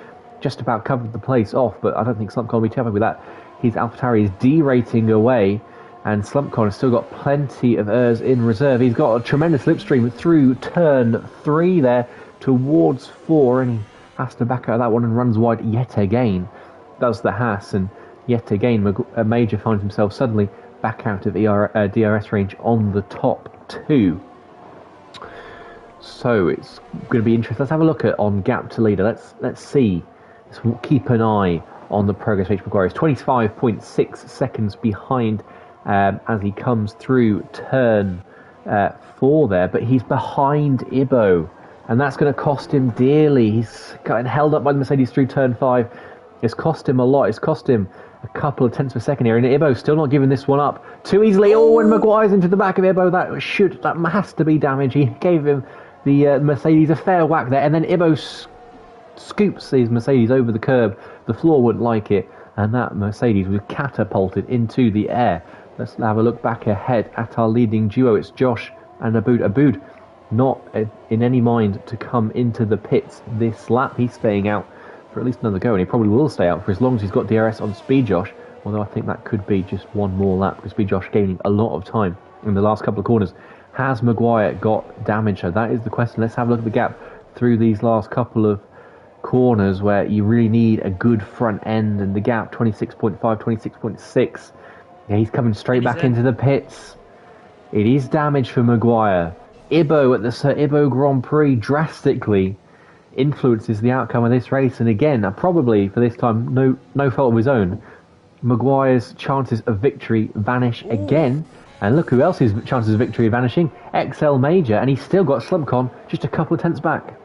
just about covered the place off, but I don't think SlumpCon will be too happy with that. His AlphaTauri is derating away, and SlumpCon has still got plenty of ERS in reserve. He's got a tremendous slipstream through turn 3 there towards 4, and he has to back out of that one and runs wide yet again. Does the Haas, and yet again Major finds himself suddenly back out of DRS range on the top 2. So it's going to be interesting. Let's have a look at on gap to leader. Let's see. Let's keep an eye on the progress of H. McGuire. He's 25.6 seconds behind as he comes through turn 4 there, but he's behind Ibo, and that's going to cost him dearly. He's getting held up by the Mercedes through turn 5. It's cost him a lot. It's cost him a couple of tenths per second here, and Ibo's still not giving this one up too easily. Oh, and Maguire's into the back of Ibo. That has to be damage. He gave him the Mercedes a fair whack there, and then Ibo scoops his Mercedes over the curb. The floor wouldn't like it, and that Mercedes was catapulted into the air. Let's have a look back ahead at our leading duo. It's Josh and Aboud. Aboud not in any mind to come into the pits this lap. He's staying out for at least another go, and he probably will stay out for as long as he's got DRS on Speed Josh, although I think that could be just one more lap because Speed Josh gaining a lot of time in the last couple of corners. Has Maguire got damage? So that is the question. Let's have a look at the gap through these last couple of corners where you really need a good front end, and the gap 26.5, 26.6. Yeah, he's coming straight back into the pits. It is damage for Maguire. Ibo at the Sir Ibo Grand Prix drastically influences the outcome of this race, and again, probably for this time, no fault of his own, Maguire's chances of victory vanish again. And look who else's chances of victory are vanishing. XL Major, and he's still got Slumpcon just a couple of tenths back.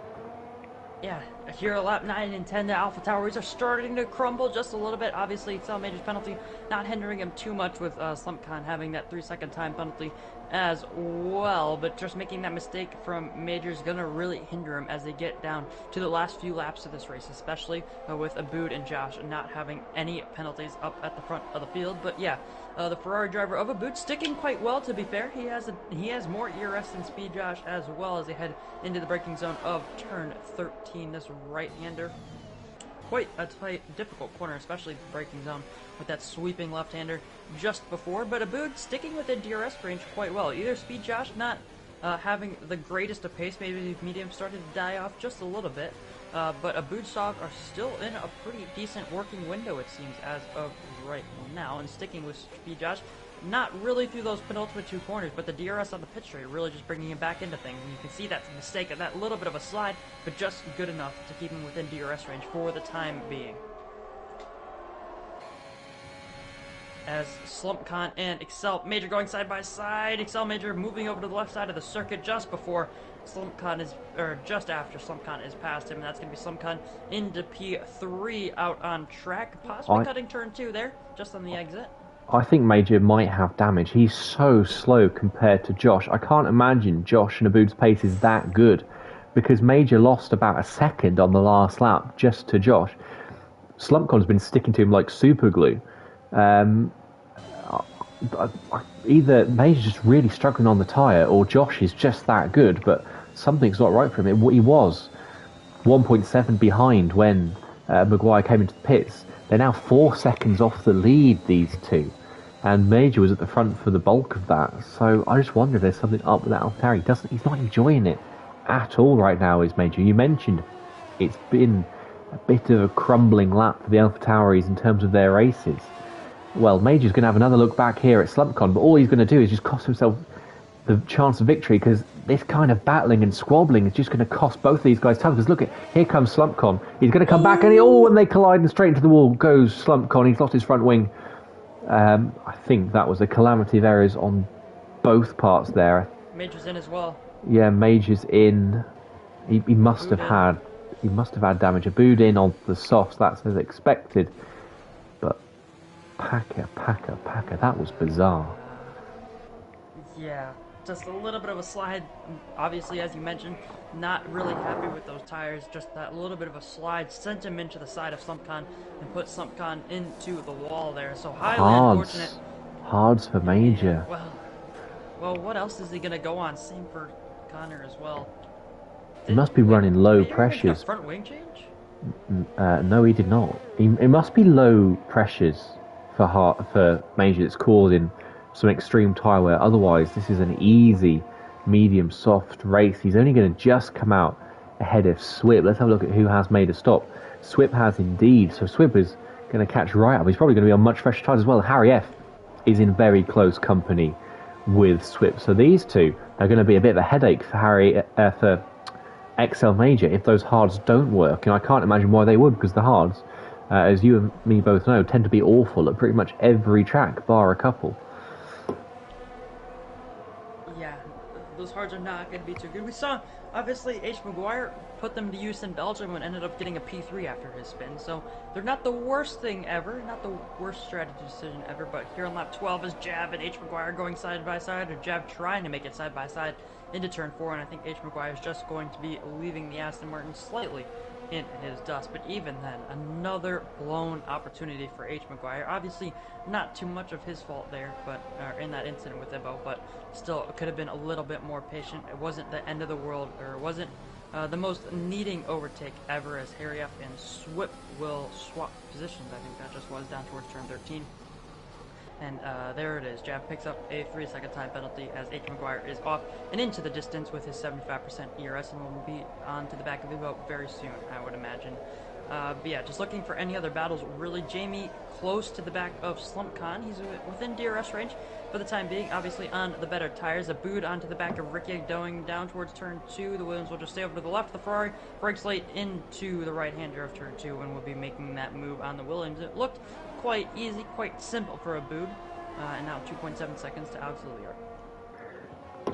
Yeah, here at lap 9 and 10, the Alpha Towers are starting to crumble just a little bit. Obviously, XL Major's penalty not hindering him too much, with Slumpcon having that 3-second time penalty as well, but just making that mistake from Major is going to really hinder him as they get down to the last few laps of this race, especially with Aboud and Josh not having any penalties up at the front of the field. But yeah, the Ferrari driver of Aboud sticking quite well, to be fair. He has more ERS than Speed Josh as well, as they head into the braking zone of turn 13. This right-hander, quite a tight, difficult corner, especially the braking zone with that sweeping left-hander just before. But Aboud sticking within DRS range quite well. Either Speed Josh not having the greatest of pace, maybe medium started to die off just a little bit, but Aboud stock are still in a pretty decent working window, it seems, as of right now, and sticking with Speed Josh. Not really through those penultimate 2 corners, but the DRS on the pit straight really just bringing him back into things. And you can see that's a mistake of that little bit of a slide, but just good enough to keep him within DRS range for the time being. As Slumpcon and XL Major going side by side, XL Major moving over to the left side of the circuit just before Slumpcon is, or just after Slumpcon is past him, and that's going to be Slumpcon into P3 out on track, possibly cutting turn 2 there, just on the exit. I think Major might have damage. He's so slow compared to Josh. I can't imagine Josh and Aboud's pace is that good, because Major lost about a second on the last lap just to Josh. Slumpcon's been sticking to him like super glue. Either Major's just really struggling on the tyre, or Josh is just that good, but something's not right for him. He was 1.7 behind when Maguire came into the pits. They're now 4 seconds off the lead, these two, and Major was at the front for the bulk of that. So I just wonder if there's something up with that AlphaTauri. He's not enjoying it at all right now, is Major. You mentioned it's been a bit of a crumbling lap for the AlphaTauris in terms of their races. Well, Major's going to have another look back here at Slumpcon, but all he's going to do is just cost himself the chance of victory, because this kind of battling and squabbling is just going to cost both of these guys time. Because look, here comes Slumpcon. He's going to come back, and when they collide and straight into the wall goes Slumpcon. He's lost his front wing. I think that was a calamity of errors on both parts there. Major's in as well. Yeah, Major's in. He must have had damage. Aboud in on the softs. That's as expected. But Packer, that was bizarre. Yeah, just a little bit of a slide. Obviously, as you mentioned, not really happy with those tires. Just that little bit of a slide sent him into the side of Slumpcon and put Slumpcon into the wall there. So highly unfortunate. Hards for Major. Well, what else is he going to go on? Same for Connor as well. He must be running low pressures. A front wing change? No, he did not. It must be low pressures for Major that's causing some extreme tyre wear. Otherwise, this is an easy, medium, soft race. He's only going to just come out ahead of Swip. Let's have a look at who has made a stop. Swip has indeed. So Swip is going to catch right up. He's probably going to be on much fresher tyres as well. Harry F is in very close company with Swip. So these two are going to be a bit of a headache for for XL Major if those hards don't work. And I can't imagine why they would, because the hards, as you and me both know, tend to be awful at pretty much every track, bar a couple. those hards are not going to be too good. We saw, obviously, H. Maguire put them to use in Belgium and ended up getting a P3 after his spin. So they're not the worst thing ever, not the worst strategy decision ever. But here on lap 12 is Jab and H. Maguire going side by side, or Jab trying to make it side by side into turn 4. And I think H. Maguire is just going to be leaving the Aston Martin slightly in his dust. But even then, another blown opportunity for H. Maguire. Obviously, not too much of his fault there, but in that incident with Ibo, but still, it could have been a little bit more patient. It wasn't the end of the world, or it wasn't the most needing overtake ever, as Harry F and Swip will swap positions. I think that just was down towards turn 13. And there it is. Jab picks up a 3-second time penalty as H. Maguire is off and into the distance with his 75% ERS, and will be on to the back of the boat very soon, I would imagine. But yeah, just looking for any other battles. Really, Jamie close to the back of Slump Khan. He's within DRS range for the time being, obviously on the better tires. Abood onto the back of Ricky going down towards turn 2. The Williams will just stay over to the left. The Ferrari brakes late into the right-hander of turn 2 and will be making that move on the Williams. It looked quite easy, quite simple for Abood. And now 2.7 seconds to Alex Lilliard.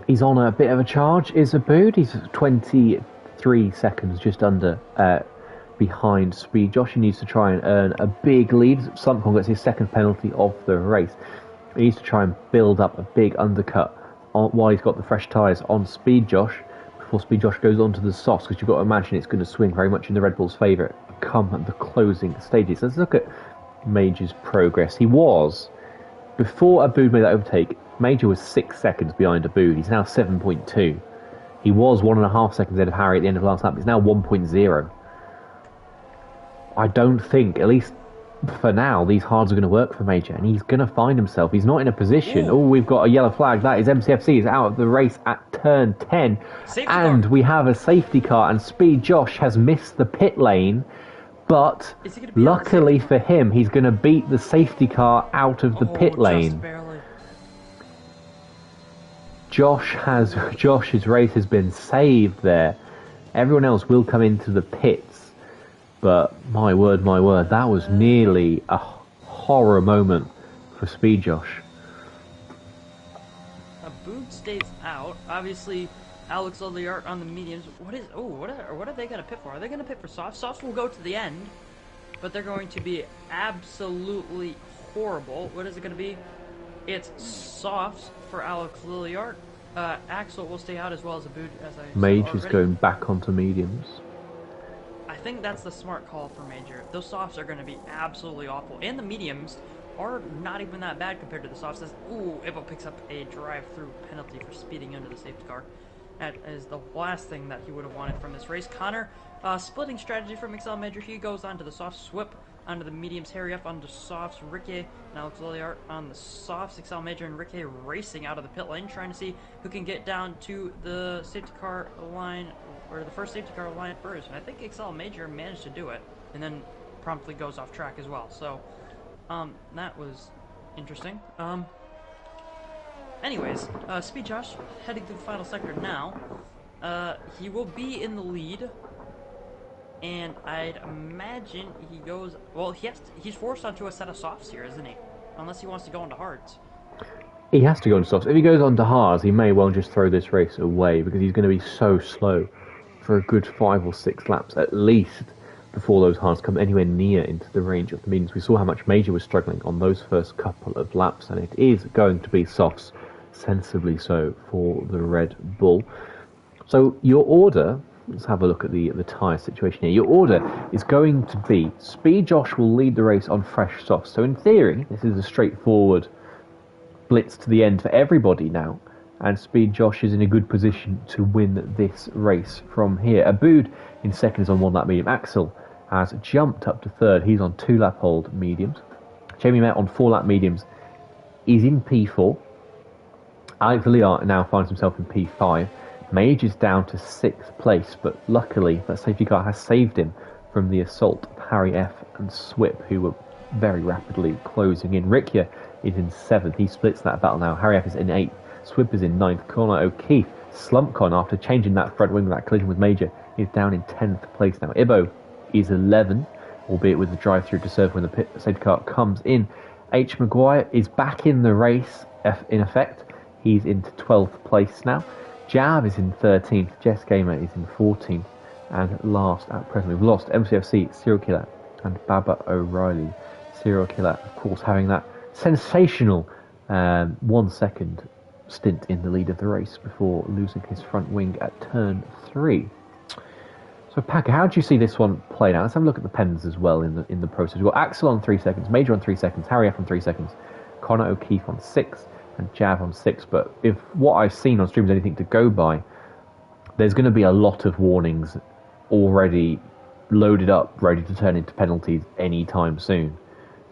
He's on a bit of a charge, is Abood. He's 23 seconds just under behind Speed Josh. He needs to try and earn a big lead. Slumpcon gets his second penalty of the race. He needs to try and build up a big undercut while he's got the fresh tyres on Speed Josh before Speed Josh goes on to the softs, because you've got to imagine it's going to swing very much in the Red Bull's favour come at the closing stages. Let's look at Major's progress. He was, before Abood made that overtake, Major was 6 seconds behind Abood. He's now 7.2. He was 1.5 seconds ahead of Harry at the end of last lap. He's now 1.0. I don't think, at least for now, these hards are going to work for Major, and he's going to find himself. He's not in a position. Ooh. Oh, we've got a yellow flag. That is MCFC is out of the race at turn 10. And we have a safety car, and Speed Josh has missed the pit lane, but luckily for him, he's going to beat the safety car out of the pit lane. Josh's race has been saved there. Everyone else will come into the pits, but my word, that was nearly a horror moment for Speed Josh. Abood stays out. Obviously, Alex Lilliard on the mediums. What are they going to pit for? Are they going to pit for softs? Softs will go to the end, but they're going to be absolutely horrible. What is it going to be? It's softs for Alex Lilliard. Axel will stay out as well as Abood, as I Major's going back onto mediums. I think that's the smart call for Major. Those softs are going to be absolutely awful, and the mediums are not even that bad compared to the softs. Ooh, Ivo picks up a drive-through penalty for speeding under the safety car. That is the last thing that he would have wanted from this race. Connor, splitting strategy from Excel Major. He goes onto the soft Swip, onto the mediums. Harry F onto softs. Ricky and Alex Lilliard on the softs. Excel Major and Ricky racing out of the pit lane, trying to see who can get down to the safety car line, or the first safety car line first. And I think Excel Major managed to do it, and then promptly goes off track as well. So, that was interesting. Anyways, Speed Josh heading to the final sector now. He will be in the lead, and I'd imagine he goes. Well, he's forced onto a set of softs here, isn't he? Unless he wants to go into hards. He has to go into softs. If he goes on to hards, he may well just throw this race away, because he's going to be so slow for a good 5 or 6 laps at least before those hards come anywhere near into the range of the mediums. We saw how much Major was struggling on those first couple of laps, and it is going to be softs, sensibly so, for the Red Bull. So your order, let's have a look at the tyre situation here. Your order is going to be Speed Josh will lead the race on fresh softs. So in theory, this is a straightforward blitz to the end for everybody now, and Speed Josh is in a good position to win this race from here. Abood in second is on 1 lap medium. Axel has jumped up to third. He's on 2 lap hold mediums. Jamie Met on 4 lap mediums is in P4. Alex Lilliard now finds himself in P5. Major's down to 6th place, but luckily that safety car has saved him from the assault of Harry F and Swip, who were very rapidly closing in. Rickia is in 7th. He splits that battle now. Harry F is in 8th. Swip is in 9th. Connor O'Keefe, Slumpcon, after changing that front wing with that collision with Major, is down in 10th place now. Ibo is 11th, albeit with the drive-through to serve when the safety car comes in. H. Maguire is back in the race, in effect. He's into 12th place now. Jav is in 13th, Jess Gamer is in 14th, and last at present we've lost MCFC, Serial Killer, and Baba O'Reilly. Serial Killer, of course, having that sensational 1 second stint in the lead of the race before losing his front wing at turn 3. So, Packer, how do you see this one playing out? Let's have a look at the pens as well in the process. We've got Axel on 3 seconds, Major on 3 seconds, Harry F on 3 seconds, Connor O'Keefe on 6, and Jav on 6. But if what I've seen on stream is anything to go by, there's going to be a lot of warnings already loaded up, ready to turn into penalties anytime soon.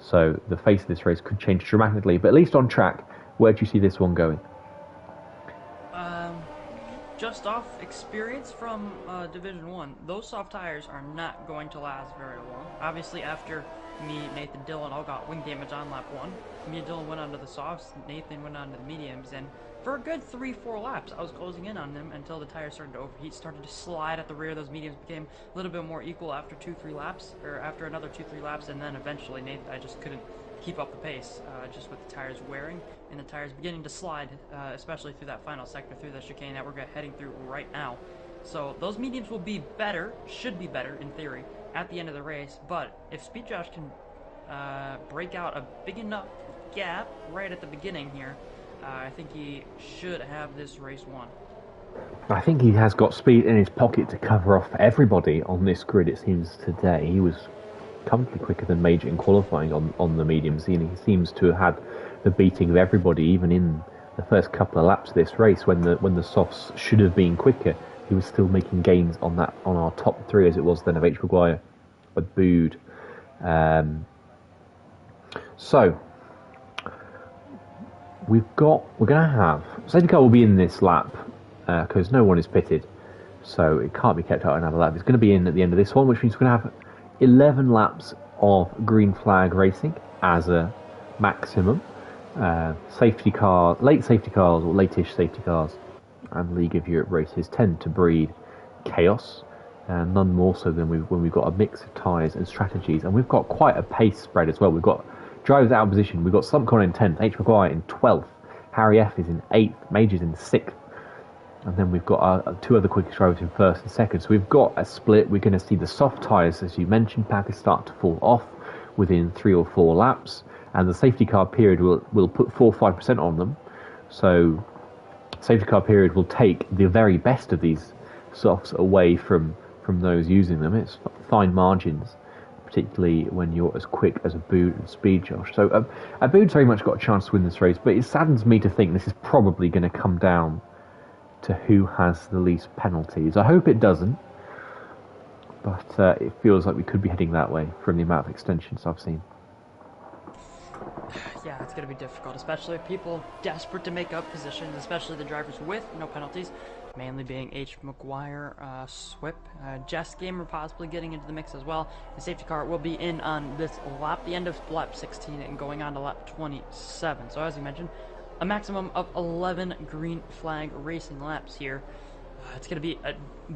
So the face of this race could change dramatically. But at least on track, where do you see this one going? Just off experience from Division 1, those soft tires are not going to last very long. Obviously, after me, Nathan, Dylan all got wing damage on lap 1. Me and Dylan went onto the softs, Nathan went onto the mediums, and for a good 3-4 laps, I was closing in on them until the tires started to overheat, started to slide at the rear. Those mediums became a little bit more equal after 2-3 laps, or after another 2-3 laps, and then eventually, Nathan, I just couldn't keep up the pace, just with the tires wearing and the tires beginning to slide, especially through that final sector, through the chicane that we're heading through right now. So those mediums will be better, should be better in theory, at the end of the race, but if Speed Josh can break out a big enough gap right at the beginning here, I think he should have this race won. I think he has got speed in his pocket to cover off everybody on this grid, it seems, today. He was comfortably quicker than Major in qualifying on the mediums. He seems to have had the beating of everybody, even in the first couple of laps of this race, when the softs should have been quicker. He was still making gains on our top 3, as it was then, of H. Maguire, Abood. So we're going to have safety car will be in this lap because no one is pitted, so it can't be kept out another lap. It's going to be in at the end of this one, which means we're going to have 11 laps of green flag racing as a maximum. Safety car, late safety cars or late-ish safety cars and League of Europe races tend to breed chaos, and none more so than when we've got a mix of tyres and strategies, and we've got quite a pace spread as well. We've got drivers out of position. We've got Slumpcon in 10th, H. Maguire in 12th, Harry F is in 8th, Major's in 6th, and then we've got 2 other quickest drivers in 1st and 2nd. So we've got a split. We're going to see the soft tyres, as you mentioned, Packers, start to fall off within 3 or 4 laps, and the safety car period will put 4 or 5% on them. So safety car period will take the very best of these softs away from those using them. It's fine margins, particularly when you're as quick as Abood and Speed Josh. So Abood's very much got a chance to win this race, but it saddens me to think this is probably going to come down to who has the least penalties. I hope it doesn't, but it feels like we could be heading that way from the amount of extensions I've seen. Yeah, it's going to be difficult, especially if people desperate to make up positions, especially the drivers with no penalties, mainly being H. Maguire, Swip, Jess Gamer possibly getting into the mix as well. The safety car will be in on this lap, the end of lap 16 and going on to lap 27. So as you mentioned, a maximum of 11 green flag racing laps here. It's going to be a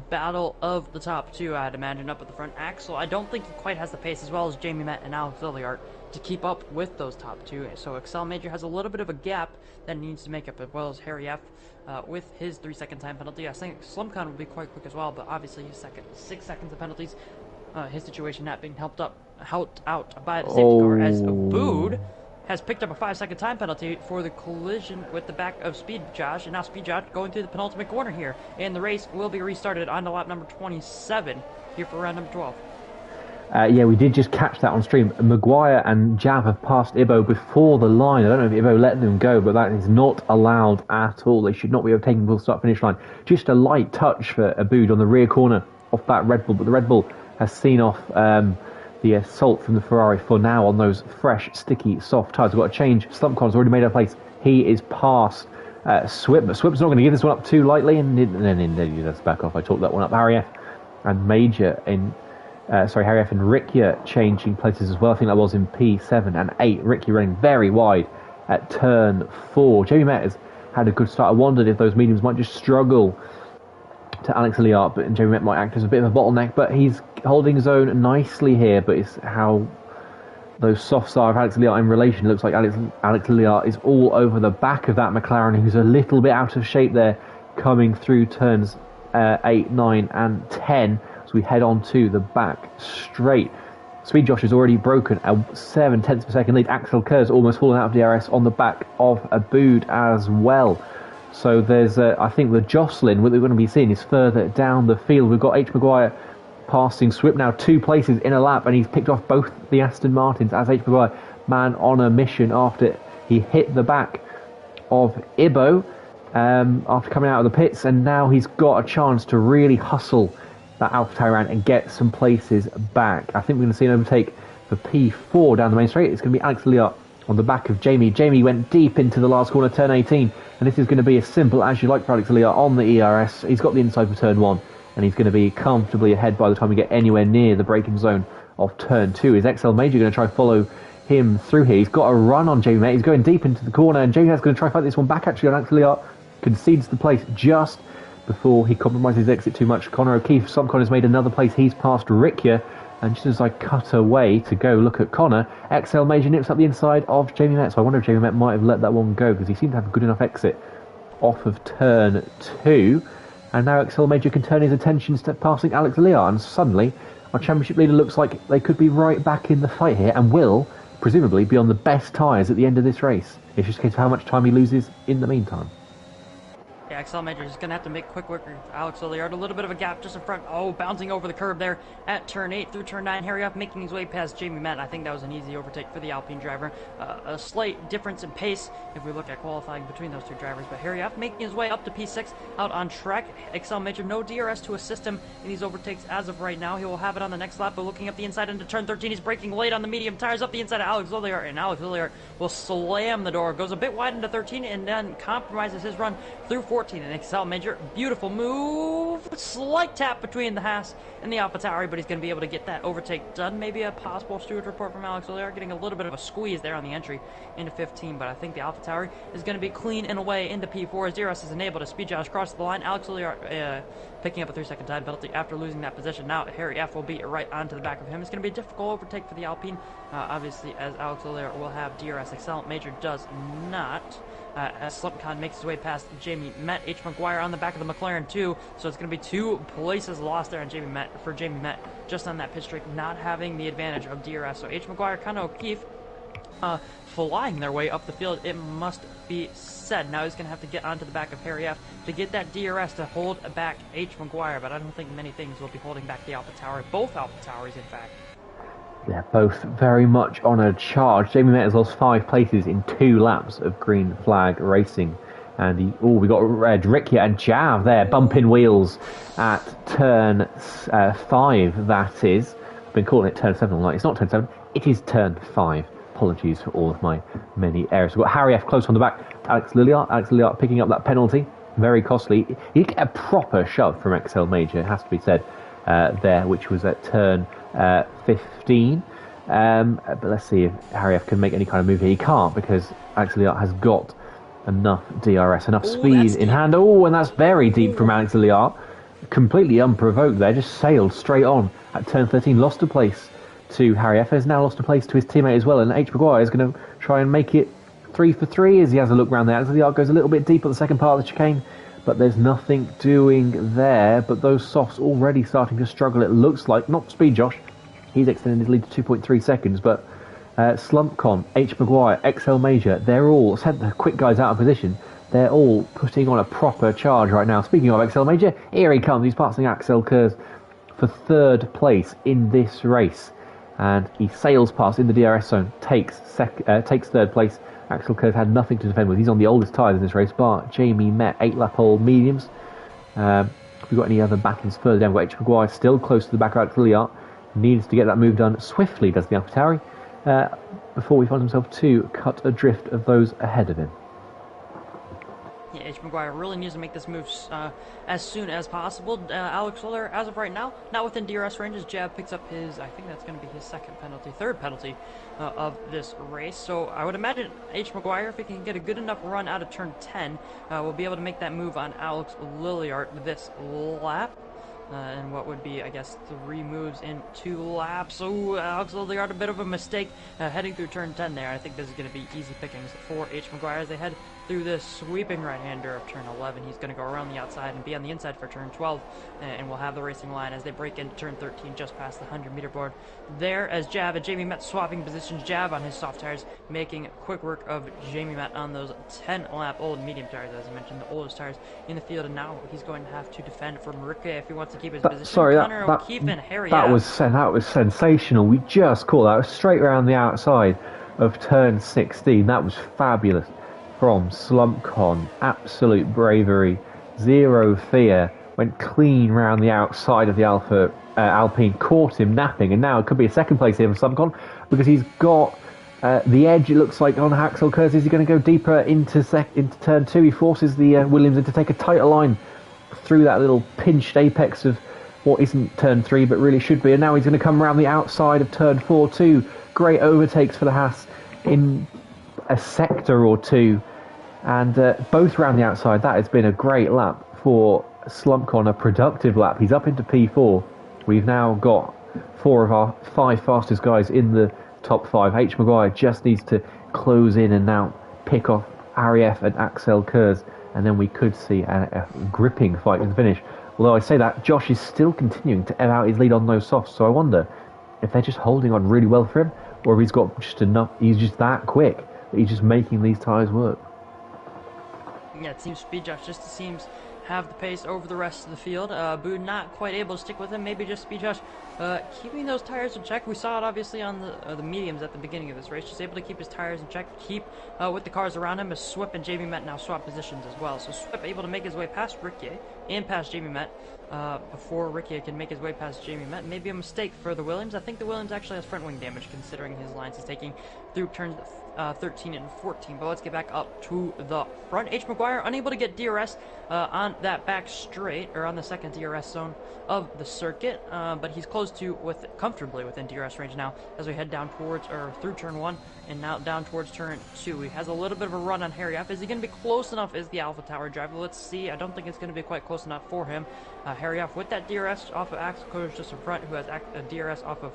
battle of the top 2, I'd imagine, up at the front. Axel, I don't think he quite has the pace, as well as Jamie Met and Alex Lilliart, to keep up with those top 2. So Excel Major has a little bit of a gap that needs to make up, as well as Harry F. With his 3-second time penalty. I think Slumcon will be quite quick as well, but obviously his 6 seconds of penalties, his situation not being helped out by the safety car, as Abood has picked up a 5-second time penalty for the collision with the back of Speed Josh, and now Speed Josh going through the penultimate corner here, and the race will be restarted on to lap number 27 here for round number 12. Yeah, we did just catch that on stream. Maguire and Jav have passed Ibo before the line. I don't know if Ibo let them go, but that is not allowed at all. They should not be overtaking the start-finish line. Just a light touch for Abood on the rear corner off that Red Bull, but the Red Bull has seen off the assault from the Ferrari for now on those fresh, sticky, soft tyres. We've got a change. Slumpcon's already made a place. He is past Swip, but Swip's not going to give this one up too lightly, and then he does back off. I talked that one up. Harry F. and Major in... Harry F. and Rickia changing places as well. I think that was in P7 and 8. Rickia running very wide at turn 4. Jamie Met has had a good start. I wondered if those mediums might just struggle to Alex Lilliart, but Jamie Met might act as a bit of a bottleneck, but he's holding his own nicely here. But it's how those softs are of Alex Lilliart in relation. It looks like Alex Lilliart is all over the back of that McLaren, who's a little bit out of shape there. coming through turns 8, 9 and 10 as we head on to the back straight. Speed Josh has already broken a 7/10 of a second lead. Axel Kerr's almost fallen out of DRS on the back of Abood as well. So there's, I think the jostling what we're going to be seeing is further down the field. We've got H. Maguire passing Swip now 2 places in a lap, and he's picked off both the Aston Martins as H. Maguire, man on a mission after he hit the back of Ibo after coming out of the pits, and now he's got a chance to really hustle that AlphaTauri around and get some places back. I think we're going to see an overtake for P4 down the main straight. It's going to be Alex Lilliard on the back of Jamie. Jamie went deep into the last corner, turn 18, and this is going to be as simple as you like for Alex Lilliard on the ERS. He's got the inside for turn 1, and he's going to be comfortably ahead by the time we get anywhere near the braking zone of turn 2. Is XL Major going to try to follow him through here? He's got a run on Jamie Met. He's going deep into the corner, and Jamie Met's going to try to fight this one back actually on Alex Lilliard. Concedes the place just before he compromises his exit too much. Connor O'Keefe, Slumpcon, has made another place. He's past Rickia, and just as I cut away to go look at Connor, XL Major nips up the inside of Jamie Met. So I wonder if Jamie Met might have let that one go, because he seemed to have a good enough exit off of turn 2. And now XL Major can turn his attentions to passing Alex Lilliard, and suddenly our championship leader looks like they could be right back in the fight here, and will presumably be on the best tyres at the end of this race. It's just a case of how much time he loses in the meantime. Yeah, XL Major is going to have to make quick work with Alex Lilliard. A little bit of a gap just in front. Oh, bouncing over the curb there at turn 8 through turn 9. Harry Huff making his way past Jamie Met. I think that was an easy overtake for the Alpine driver. A slight difference in pace if we look at qualifying between those two drivers. But Harry Huff making his way up to P6 out on track. XL Major, no DRS to assist him in these overtakes as of right now. He will have it on the next lap, but looking up the inside into turn 13, he's braking late on the medium tires up the inside of Alex Lilliard, and Alex Lilliard will slam the door, goes a bit wide into 13, and then compromises his run through 14. And XL Major, beautiful move, slight tap between the Haas and the AlphaTauri, but he's going to be able to get that overtake done. Maybe a possible steward report from Alex Lilliard, getting a little bit of a squeeze there on the entry into 15, but I think the AlphaTauri is going to be clean and away into P4 as DRS is enabled to speed Josh across the line. Alex Lilliard picking up a 3-second time penalty after losing that position. Now Harry F will be right onto the back of him. It's going to be a difficult overtake for the Alpine, obviously, as Alex Lilliard will have DRS. XL Major does not. As Slumpcon makes his way past Jamie Met. H. Maguire on the back of the McLaren too, so it's going to be 2 places lost there on Jamie Met, just on that pit streak, not having the advantage of DRS. So H. Maguire, Connor O'Keefe, flying their way up the field, it must be said. Now he's going to have to get onto the back of Harry F to get that DRS to hold back H. Maguire, but I don't think many things will be holding back the AlphaTauri, both AlphaTauris in fact. They're both very much on a charge. Jamie Met has lost 5 places in 2 laps of green flag racing. And we got Rickia and Jav there, bumping wheels at turn 5, that is. I've been calling it turn 7 all night. It's not turn 7, it is turn 5. Apologies for all of my many errors. We've got Harry F close on the back. Alex Lilliard picking up that penalty. Very costly. He did get a proper shove from XL Major, it has to be said, there, which was at turn 15. But let's see if Harry F can make any kind of move here. He can't, because Alex Lilliard has got enough DRS, enough speed in hand. Oh, and that's very deep from Alex Lilliard. Completely unprovoked there, just sailed straight on at turn 13. Lost a place to Harry F. Has now lost a place to his teammate as well, and H. Maguire is going to try and make it 3 for 3 as he has a look round there. Alex Lilliard goes a little bit deep at the second part of the chicane, but there's nothing doing there. But those softs already starting to struggle, it looks like. Not Speed Josh, he's extended his lead to 2.3 seconds, but Slumpcon, H. Maguire, XL Major, they're all sent the quick guys out of position. They're all putting on a proper charge right now. Speaking of XL Major, here he comes. He's passing Axel Kurz for 3rd place in this race, and he sails past in the DRS zone, takes 3rd place. Axel Kurz had nothing to defend with. He's on the oldest tyres in this race, bar Jamie Met, 8-lap-old mediums. If we've got any other battles further down, we've got H. Maguire still close to the back of Alex Lilliard. Needs to get that move done swiftly, does the AlphaTauri, before we find himself to cut adrift of those ahead of him. Yeah, H. Maguire really needs to make this move as soon as possible. Alex Lilliard, as of right now, not within DRS ranges. Jab picks up his, I think that's going to be his 3rd penalty of this race. So I would imagine H. Maguire, if he can get a good enough run out of turn 10, will be able to make that move on Alex Lilliard this lap. And what would be, I guess, 3 moves in 2 laps. So Alex Lilliard, a bit of a mistake heading through turn 10 there. I think this is going to be easy pickings for H. Maguire as they head through this sweeping right-hander of turn 11. He's going to go around the outside and be on the inside for turn 12, and we'll have the racing line as they break into turn 13 just past the 100-meter board. There as Jav and Jamie Met swapping positions. Jav on his soft tires, making quick work of Jamie Met on those 10-lap old medium tires, as I mentioned, the oldest tires in the field, and now he's going to have to defend from Ricky if he wants to keep his position. Sorry, that was sensational. We just caught that. It was straight around the outside of turn 16. That was fabulous from SlumpCon. Absolute bravery, zero fear. Went clean round the outside of the Alpine, caught him napping, and now it could be a second place here for SlumpCon because he's got the edge. It looks like on Axel Kurz. Is he going to go deeper into turn 2? He forces the Williams in to take a tighter line through that little pinched apex of what isn't turn 3 but really should be, and now he's going to come around the outside of turn 4 too. Great overtakes for the Haas in a sector or two, and both around the outside. That has been a great lap for SlumpCon, a productive lap. He's up into P4. We've now got 4 of our 5 fastest guys in the top 5. H. Maguire just needs to close in and now pick off Arief and Axel Kurz, and then we could see a gripping fight in the finish. Although I say that, Josh is still continuing to ebb out his lead on those softs, so I wonder if they're just holding on really well for him, or if he's got just enough, he's just that quick that he's just making these tyres work. Yeah, it seems Speed Josh just seems have the pace over the rest of the field. Boo not quite able to stick with him. Maybe just Speed Josh keeping those tires in check. We saw it obviously on the mediums at the beginning of this race. Just able to keep his tires in check, keep with the cars around him. As Swip and Jamie Met now swap positions as well. So Swip able to make his way past Riccier and past Jamie Met before Riccier can make his way past Jamie Met. Maybe a mistake for the Williams. I think the Williams actually has front wing damage considering his lines is taking through turns 13 and 14. But let's get back up to the front. H. Maguire unable to get DRS on that back straight, or on the second DRS zone of the circuit, but he's close to comfortably within DRS range now as we head down towards, or through turn 1 and now down towards turn 2. He has a little bit of a run on Harry F. Is he going to be close enough as the Alpha Tower driver? Let's see. I don't think it's going to be quite close enough for him. Harry F. with that DRS off of Axel Kurz just in front, who has a DRS off of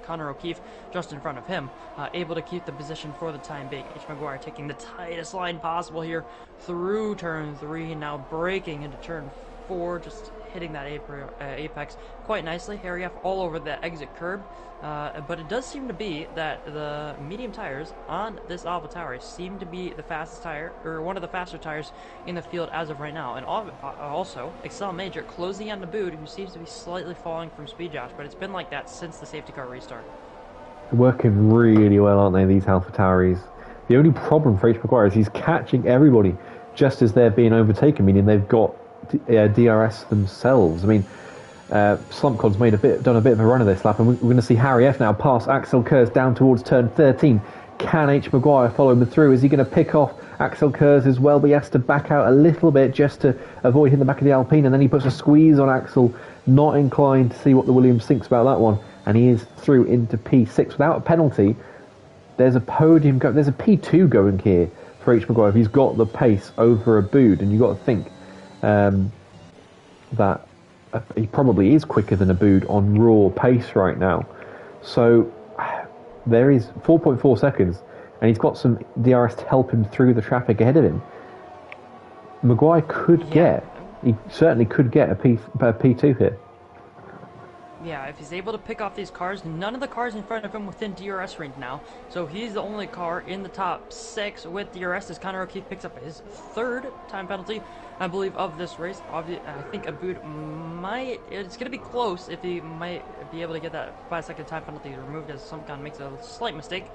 Connor O'Keefe just in front of him, able to keep the position for the time being. H. Maguire taking the tightest line possible here through turn 3, now breaking into turn 4, just hitting that apex quite nicely. Harry F. all over the exit curb, but it does seem to be that the medium tires on this Alpha Tower seem to be the fastest tire, or one of the faster tires in the field as of right now. And also, Excel Major closing on the boot, who seems to be slightly falling from Speed Josh, but it's been like that since the safety car restart. Working really well, aren't they, these Alpha Tauris? The only problem for H. Maguire is he's catching everybody just as they're being overtaken, meaning they've got DRS themselves. I mean, SlumpCon's done a bit of a run of this lap, and we're going to see Harry F. now pass Axel Kurz down towards turn 13. Can H. Maguire follow him through? Is he going to pick off Axel Kurz as well? But he has to back out a little bit just to avoid hitting the back of the Alpine, and then he puts a squeeze on Axel. Not inclined to see what the Williams thinks about that one, and he is through into P6 without a penalty. There's a podium there's a P2 going here for H. Maguire if he's got the pace over Abood, and you've got to think that he probably is quicker than Abood on raw pace right now. So there is 4.4 seconds, and he's got some DRS to help him through the traffic ahead of him. Maguire he certainly could get a P2 here. Yeah, if he's able to pick off these cars, none of the cars in front of him within DRS range now. So he's the only car in the top 6 with DRS as Connor O'Keefe picks up his 3rd time penalty, I believe, of this race. I think Abood it's going to be close if he might be able to get that 5-second time penalty removed as SlumpCon makes a slight mistake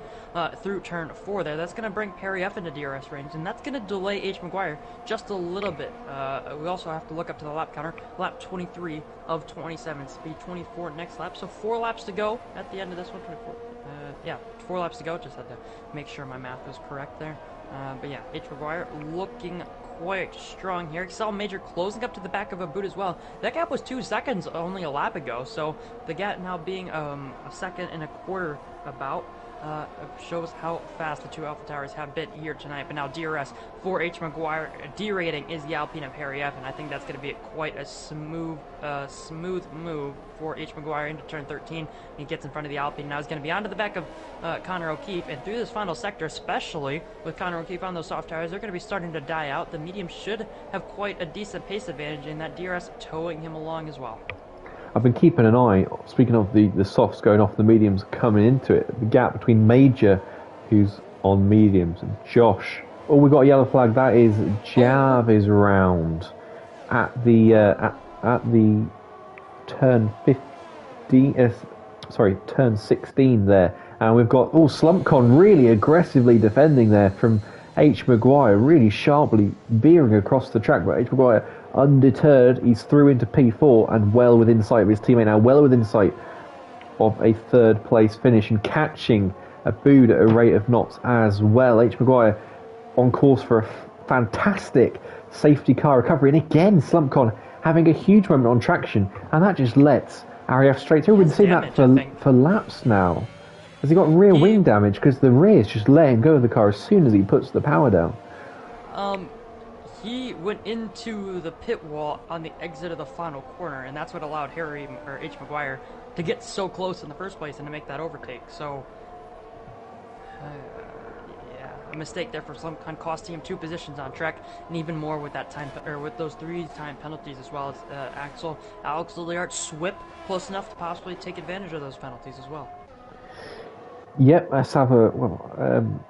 through turn 4 there. That's going to bring Perry F into DRS range, and that's going to delay H. Maguire just a little bit. We also have to look up to the lap counter. Lap 23 of 27, speed 24 next lap. So 4 laps to go at the end of this one. 4 laps to go. Just had to make sure my math was correct there. But yeah, H. Maguire looking quite strong here. Excel Major closing up to the back of Abood as well. That gap was 2 seconds only a lap ago, so the gap now being a second and a quarter about. shows how fast the two AlphaTaurus have been here tonight. But now DRS for H. Maguire. D rating is the Alpine of Harry F, and I think that's going to be quite a smooth move for H. Maguire into turn 13. He gets in front of the Alpine. Now he's going to be onto the back of Connor O'Keefe, and through this final sector, especially with Connor O'Keefe on those soft tires, they're going to be starting to die out. The medium should have quite a decent pace advantage, and that DRS towing him along as well. I've been keeping an eye, speaking of the softs going off, the mediums coming into it, the gap between Major, who's on mediums, and Josh. Oh, we've got a yellow flag. That is Jav is round at the turn 15, turn 16 there. And we've got, Slumpcon really aggressively defending there from H. Maguire, really sharply veering across the track, but H. Maguire undeterred, he's through into P4 and well within sight of his teammate now, well within sight of a third place finish and catching Abood at a rate of knots as well. H. Maguire on course for a fantastic safety car recovery, and again Slumpcon having a huge moment on traction, and that just lets RAF straight through. We've been seeing that for laps now. Has he got rear wing damage? Because the rear is just letting go of the car as soon as he puts the power down. He went into the pit wall on the exit of the final corner, and that's what allowed H. Maguire to get so close in the first place and to make that overtake. So, yeah, a mistake there for Slumpcon, costing him 2 positions on track, and even more with that time, or with those 3 time penalties as well as Alex Lilliard SWIP close enough to possibly take advantage of those penalties as well. Yep, let's have a, it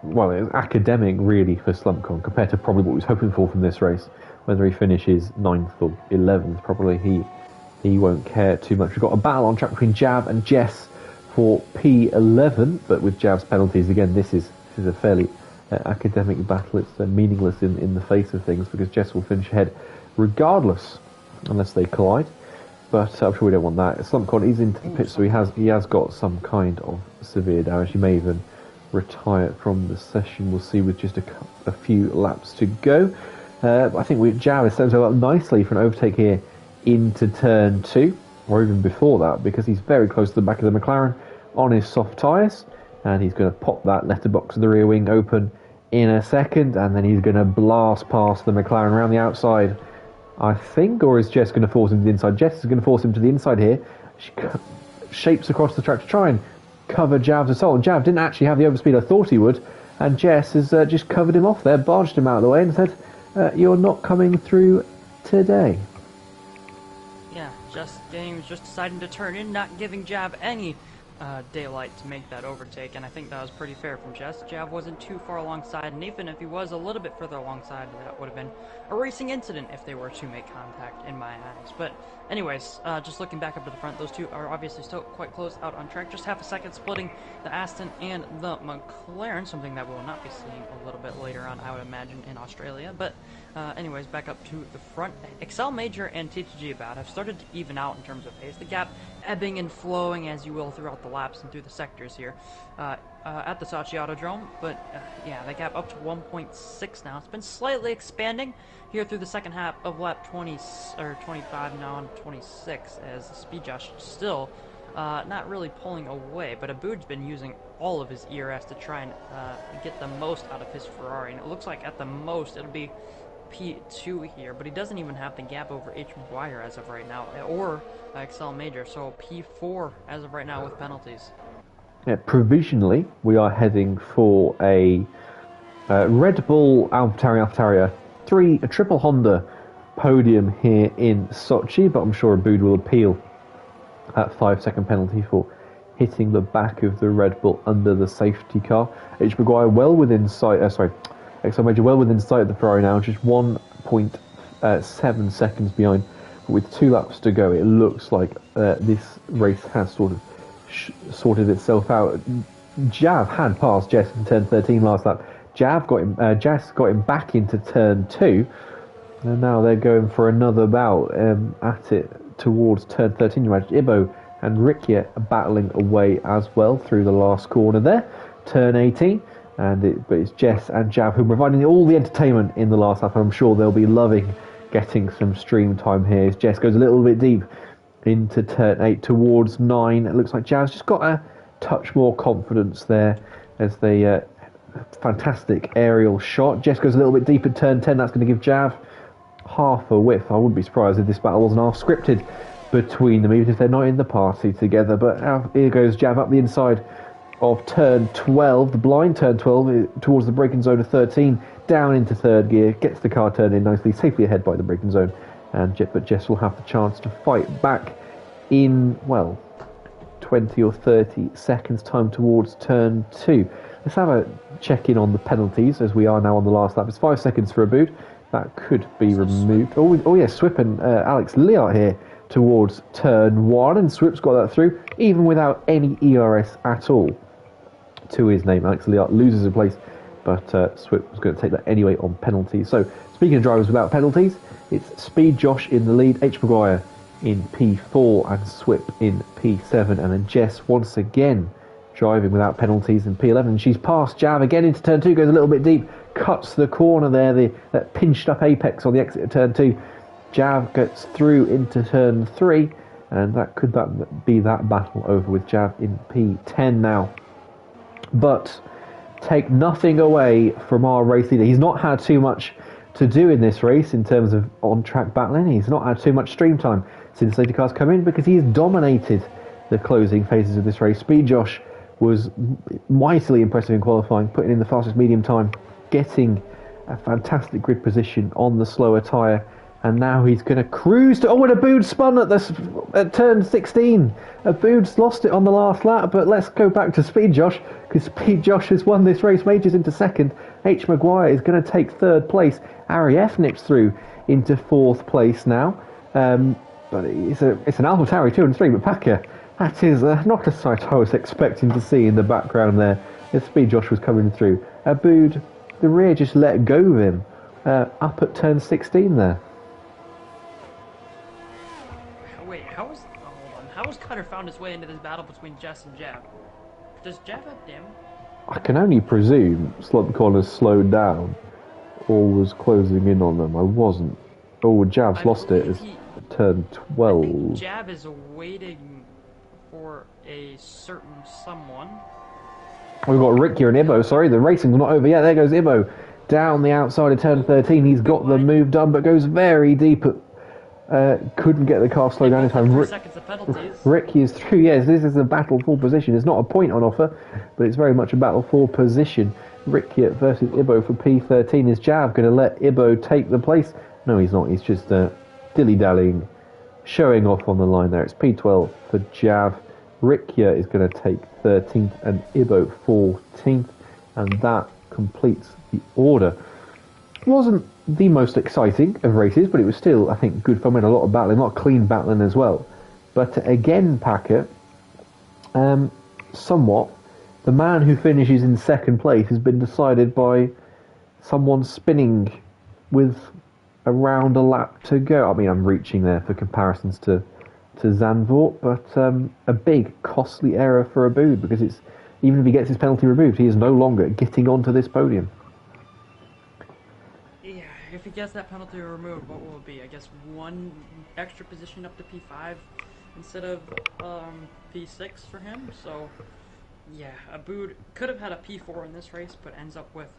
was academic really for Slumpcon compared to probably what he was hoping for from this race. Whether he finishes 9th or 11th, probably he won't care too much. We've got a battle on track between Jav and Jess for P11, but with Jav's penalties, again, this is a fairly academic battle. It's meaningless in the face of things because Jess will finish ahead regardless, unless they collide. But I'm sure we don't want that. Slumpcon is into the pit, so he has got some kind of severe damage. He may even retire from the session. We'll see with just a few laps to go. I think Jav is set up nicely for an overtake here into turn 2, or even before that, because he's very close to the back of the McLaren on his soft tyres, and he's going to pop that letterbox of the rear wing open in a second, and then he's going to blast past the McLaren around the outside, I think, or is Jess going to force him to the inside? Jess is going to force him to the inside here. She shapes across the track to try and cover Jav's assault. And Jav didn't actually have the overspeed I thought he would, and Jess has just covered him off there, barged him out of the way and said, you're not coming through today. Yeah, just deciding to turn in, not giving Jav any daylight to make that overtake, and I think that was pretty fair from Jess. Jav wasn't too far alongside, and even if he was a little bit further alongside, that would have been a racing incident if they were to make contact in my eyes. But anyways, just looking back up to the front, those two are obviously still quite close out on track, just half a second splitting the Aston and the McLaren, something that we will not be seeing a little bit later on, I would imagine, in Australia. But anyways, back up to the front, Excel Major and TTG About have started to even out in terms of pace. The gap ebbing and flowing, as you will, throughout the laps and through the sectors here at the Sochi Autodrom. But yeah, the gap up to 1.6 now. It's been slightly expanding here through the second half of lap 25 now on 26, as Speed Josh still not really pulling away. But Abood's been using all of his ERS to try and get the most out of his Ferrari, and it looks like at the most it'll be P2 here, but he doesn't even have the gap over H. Maguire as of right now, or Excel Major, so P4 as of right now with penalties. Yeah, provisionally, we are heading for a Red Bull AlphaTauri a triple Honda podium here in Sochi, but I'm sure Abood will appeal that 5-second penalty for hitting the back of the Red Bull under the safety car. H. Maguire well within sight, Excel Major well within sight of the Ferrari now, just 1.7 seconds behind. But with 2 laps to go, it looks like this race has sort of sorted itself out. Jav had passed Jess in turn 13 last lap. Jess got him back into turn 2, and now they're going for another bout at it towards turn 13. You imagine Ibo and Rikia battling away as well through the last corner there. Turn 18. But it's Jess and Jav who are providing all the entertainment in the last lap. I'm sure they'll be loving getting some stream time here as Jess goes a little bit deep into turn 8 towards 9. It looks like Jav's just got a touch more confidence there as they fantastic aerial shot. Jess goes a little bit deep at turn 10. That's going to give Jav half a whiff. I wouldn't be surprised if this battle wasn't half scripted between them, even if they're not in the party together. But here goes Jav up the inside of turn 12, the blind turn 12, towards the braking zone of 13, down into third gear, gets the car turned in nicely, safely ahead by the braking zone. But Jess will have the chance to fight back in, well, 20 or 30 seconds time towards turn 2. Let's have a check-in on the penalties, as we are now on the last lap. It's 5 seconds for Aboud. That could be removed. Oh yes, Swip and Alex Liart here towards turn 1, and Swip's got that through, even without any ERS at all to his name. Alex Liart loses a place, but Swip was going to take that anyway on penalties. So, speaking of drivers without penalties, it's Speed Josh in the lead, H. Maguire in P4 and Swip in P7, and then Jess once again driving without penalties in P11. She's passed Jav again into turn 2, goes a little bit deep, cuts the corner there, that pinched up apex on the exit of turn 2. Jav gets through into turn 3, and that could be that battle over with Jav in P10 now. But take nothing away from our race leader. He's not had too much to do in this race in terms of on-track battling. He's not had too much stream time since safety cars come in, because he has dominated the closing phases of this race. Speed Josh was mightily impressive in qualifying, putting in the fastest medium time, getting a fantastic grid position on the slower tyre, and now he's going to cruise to... Oh, and Aboud spun at turn 16. Aboud's lost it on the last lap, but let's go back to Speed Josh, because Speed Josh has won this race, Majors into second. H. Maguire is going to take third place. Ari F nips through into fourth place now. But it's an AlphaTauri 203, but Packer, that is not a sight I was expecting to see in the background there as Speed Josh was coming through. Aboud, the rear just let go of him up at turn 16 there. Wait, hold on. How has Cutter found his way into this battle between Jess and Jav? Does Jav have dim? I can only presume Slump Corner's slowed down or was closing in on them. I wasn't. Oh, Jav's lost it as turn 12. I think Jav is waiting for a certain someone. We've got Rick here and Ibo. Sorry, the racing's not over yet. There goes Ibo down the outside of turn 13. He's got the move done, but goes very deep at... couldn't get the car slowed down in time. Rick is through. Yes, this is a battle for position. It's not a point on offer, but it's very much a battle for position. Rick here versus Ibo for P13. Is Jav going to let Ibo take the place? No, he's not. He's just dilly-dallying, showing off on the line there. It's P12 for Jav. Rick here is going to take 13th and Ibo 14th, and that completes the order. It wasn't the most exciting of races, but it was still, I think, good fun. We had a lot of battling, a lot of clean battling as well. But again, Packer, somewhat, the man who finishes in second place has been decided by someone spinning with around a lap to go. I mean, I'm reaching there for comparisons to Zandvoort, but a big, costly error for Aboud, because it's, even if he gets his penalty removed, he is no longer getting onto this podium. Yeah, if he gets that penalty removed, what will it be? I guess one extra position up to P5 instead of P6 for him. So, yeah, Aboud could have had a P4 in this race, but ends up with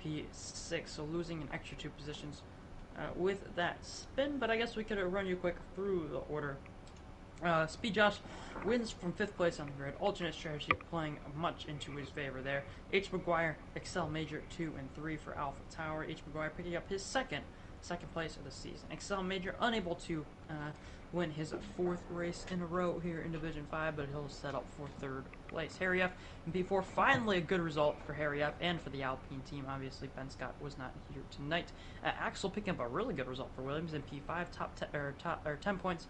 P6, so losing an extra 2 positions with that spin. But I guess we could run you quick through the order. Speed Josh wins from 5th place on the grid. Alternate strategy playing much into his favor there. H. Maguire, Excel Major 2 and 3 for AlphaTauri. H. Maguire picking up his second place of the season. Excel Major unable to win his 4th race in a row here in Division 5, but he'll set up for 3rd place. Harry F. in P4, finally a good result for Harry F. and for the Alpine team. Obviously, Ben Scott was not here tonight. Axel picking up a really good result for Williams in P5, top 10 points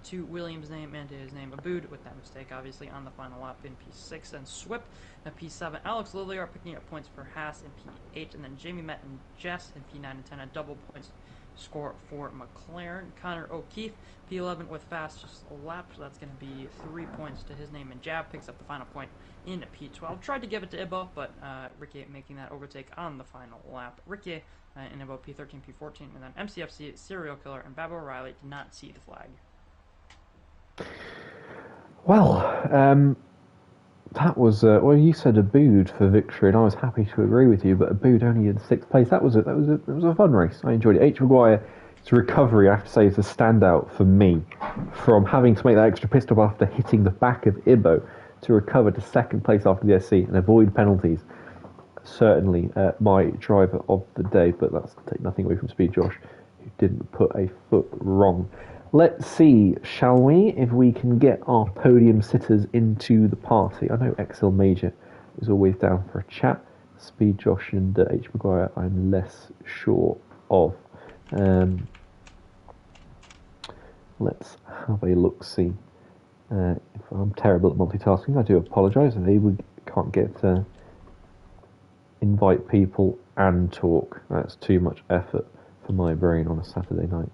to Williams' name and to his name. Aboud with that mistake, obviously, on the final lap in P6. And Swip at P7. Alex Lilliard picking up points for Haas in P8. And then Jamie Met and Jess in P9 and 10. A double points score for McLaren. Connor O'Keefe, P11 with fastest lap. So that's going to be 3 points to his name. And Jab picks up the final point in P12. Tried to give it to Ibo, but Ricky making that overtake on the final lap. Ricky in Ibo P13, P14. And then MCFC, Serial Killer, and Babo O'Reilly did not see the flag. Well, That was well. You said Abood for victory, and I was happy to agree with you. But Abood only in sixth place. That was a fun race. I enjoyed it. H. Maguire's recovery, I have to say, is a standout for me. From having to make that extra pit stop after hitting the back of Ibo to recover to second place after the SC and avoid penalties. Certainly my driver of the day, but that's to take nothing away from Speed Josh, who didn't put a foot wrong. Let's see, shall we, if we can get our podium sitters into the party. I know XL Major is always down for a chat. Speed Josh and H. Maguire, I'm less sure of. Let's have a look-see. If I'm terrible at multitasking, I do apologise. We can't get invite people and talk. That's too much effort for my brain on a Saturday night.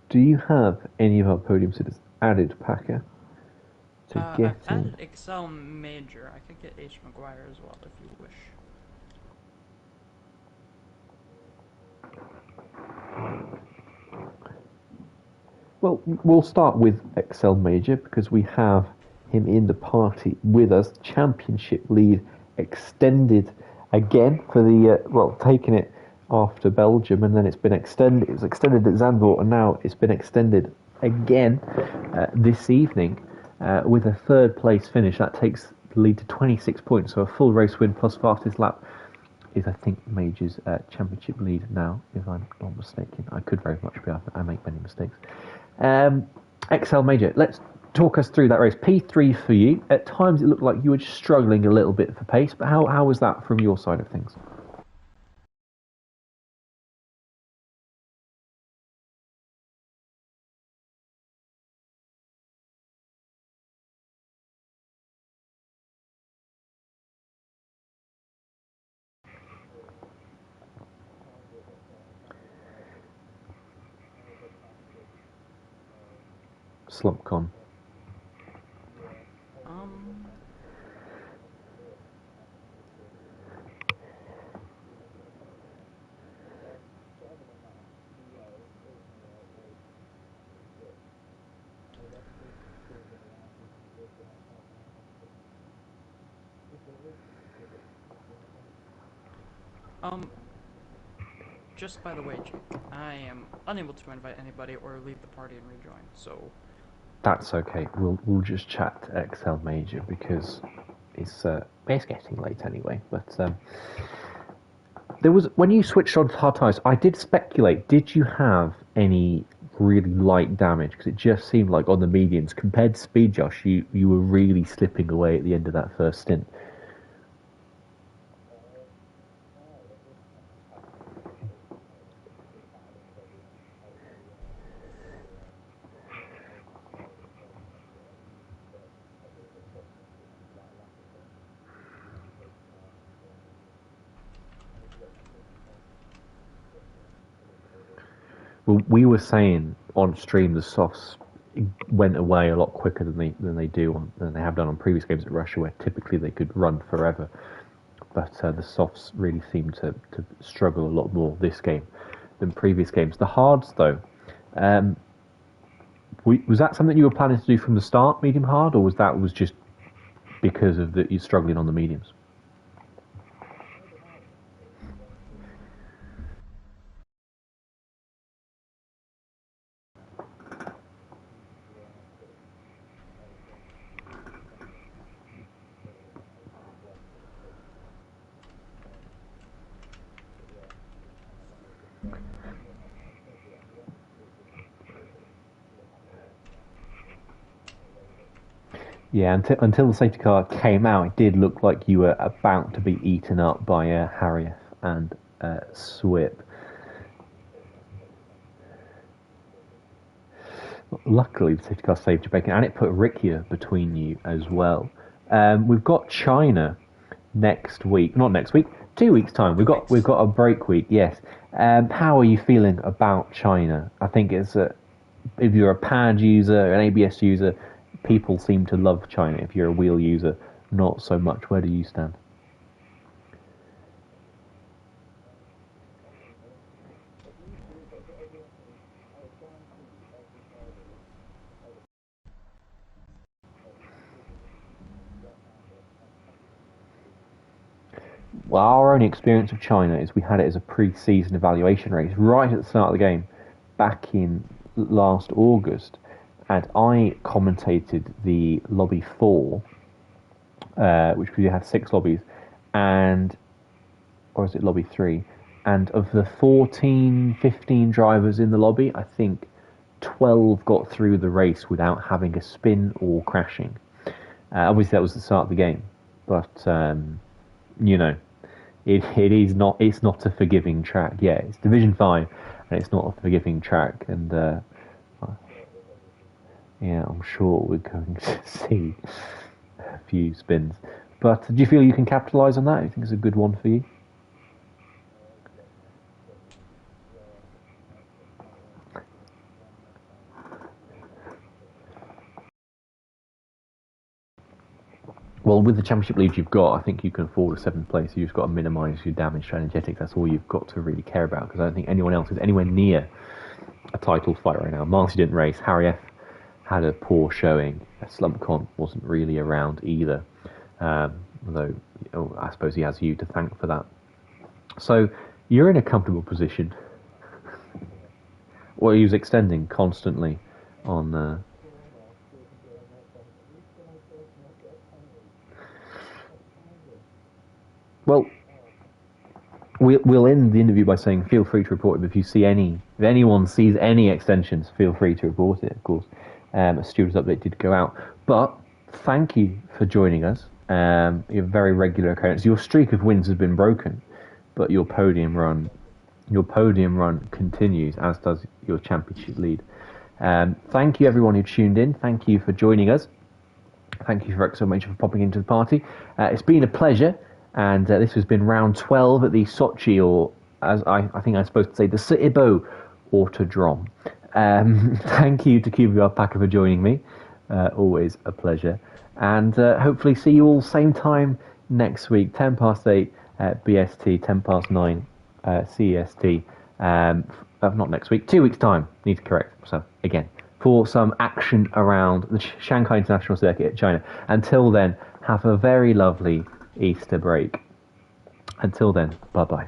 Do you have any of our podium sitters added, Packer? To get I've in? added Excel Major. I could get H. Maguire as well if you wish. Well, we'll start with Excel Major because we have him in the party with us. Championship lead extended again for the taking it after Belgium, and then it's been extended. It was extended at Zandvoort, and now it's been extended again this evening with a third place finish. That takes the lead to 26 points, so a full race win plus fastest lap is, I think, Major's championship lead now, if I'm not mistaken. I could very much be. I make many mistakes. XL Major, let's talk us through that race. P3 for you. At times it looked like you were just struggling a little bit for pace, but how was that from your side of things? SlumpCon. Just by the way, Jake, I am unable to invite anybody or leave the party and rejoin, so... That's okay. We'll just chat to XL Major because it's getting late anyway. But there was, when you switched on to hard tyres, I did speculate. Did you have any really light damage? Because it just seemed like on the medians, compared to Speed Josh, you were really slipping away at the end of that first stint. Well, we were saying on stream the softs went away a lot quicker than they have done on previous games at Russia, where typically they could run forever. But the softs really seem to struggle a lot more this game than previous games. The hards, though, was that something you were planning to do from the start, medium hard, or was just because of you struggling on the mediums? Yeah, until the safety car came out, it did look like you were about to be eaten up by Harriet and Swip. Luckily, the safety car saved you, Bacon, and it put Rickia between you as well. We've got China next week. Not next week. 2 weeks' time. We've got a break week. Yes. How are you feeling about China? I think it's if you're a pad user, an ABS user, people seem to love China. If you're a wheel user, not so much. Where do you stand? Well, our only experience of China is we had it as a pre-season evaluation race right at the start of the game, back in last August, and I commentated the lobby 4, which we had 6 lobbies, and or is it lobby 3? And of the 14, 15 drivers in the lobby, I think 12 got through the race without having a spin or crashing. Obviously, that was the start of the game, but you know, it's not a forgiving track. Yeah, it's Division 5, and it's not a forgiving track. And yeah, I'm sure we're going to see a few spins. But do you feel you can capitalise on that? Do you think it's a good one for you? Well, with the championship lead you've got, I think you can afford a 7th place. You've just got to minimise your damage to energetics. That's all you've got to really care about, because I don't think anyone else is anywhere near a title fight right now. Marcy didn't race. Harry F had a poor showing. Slumpcon wasn't really around either. Although, I suppose he has you to thank for that. So, you're in a comfortable position. Well, he was extending constantly on... Well, we'll end the interview by saying feel free to report it. If you see if anyone sees any extensions, feel free to report it, of course. A student's update did go out. But thank you for joining us. You're a very regular occurrence. Your streak of wins has been broken, but your podium run continues, as does your championship lead. Thank you everyone who tuned in. Thank you for joining us. Thank you for popping into the party. It's been a pleasure. And this has been round 12 at the Sochi, or as I think I'm supposed to say, the Citibo Autodrom. Thank you to QB Alpaca for joining me. Always a pleasure. And hopefully see you all same time next week, 10 past 8 BST, 10 past 9 CEST. Not next week, 2 weeks' time. Need to correct. So, again, for some action around the Shanghai International Circuit at China. Until then, have a very lovely Easter break. Until then, bye-bye.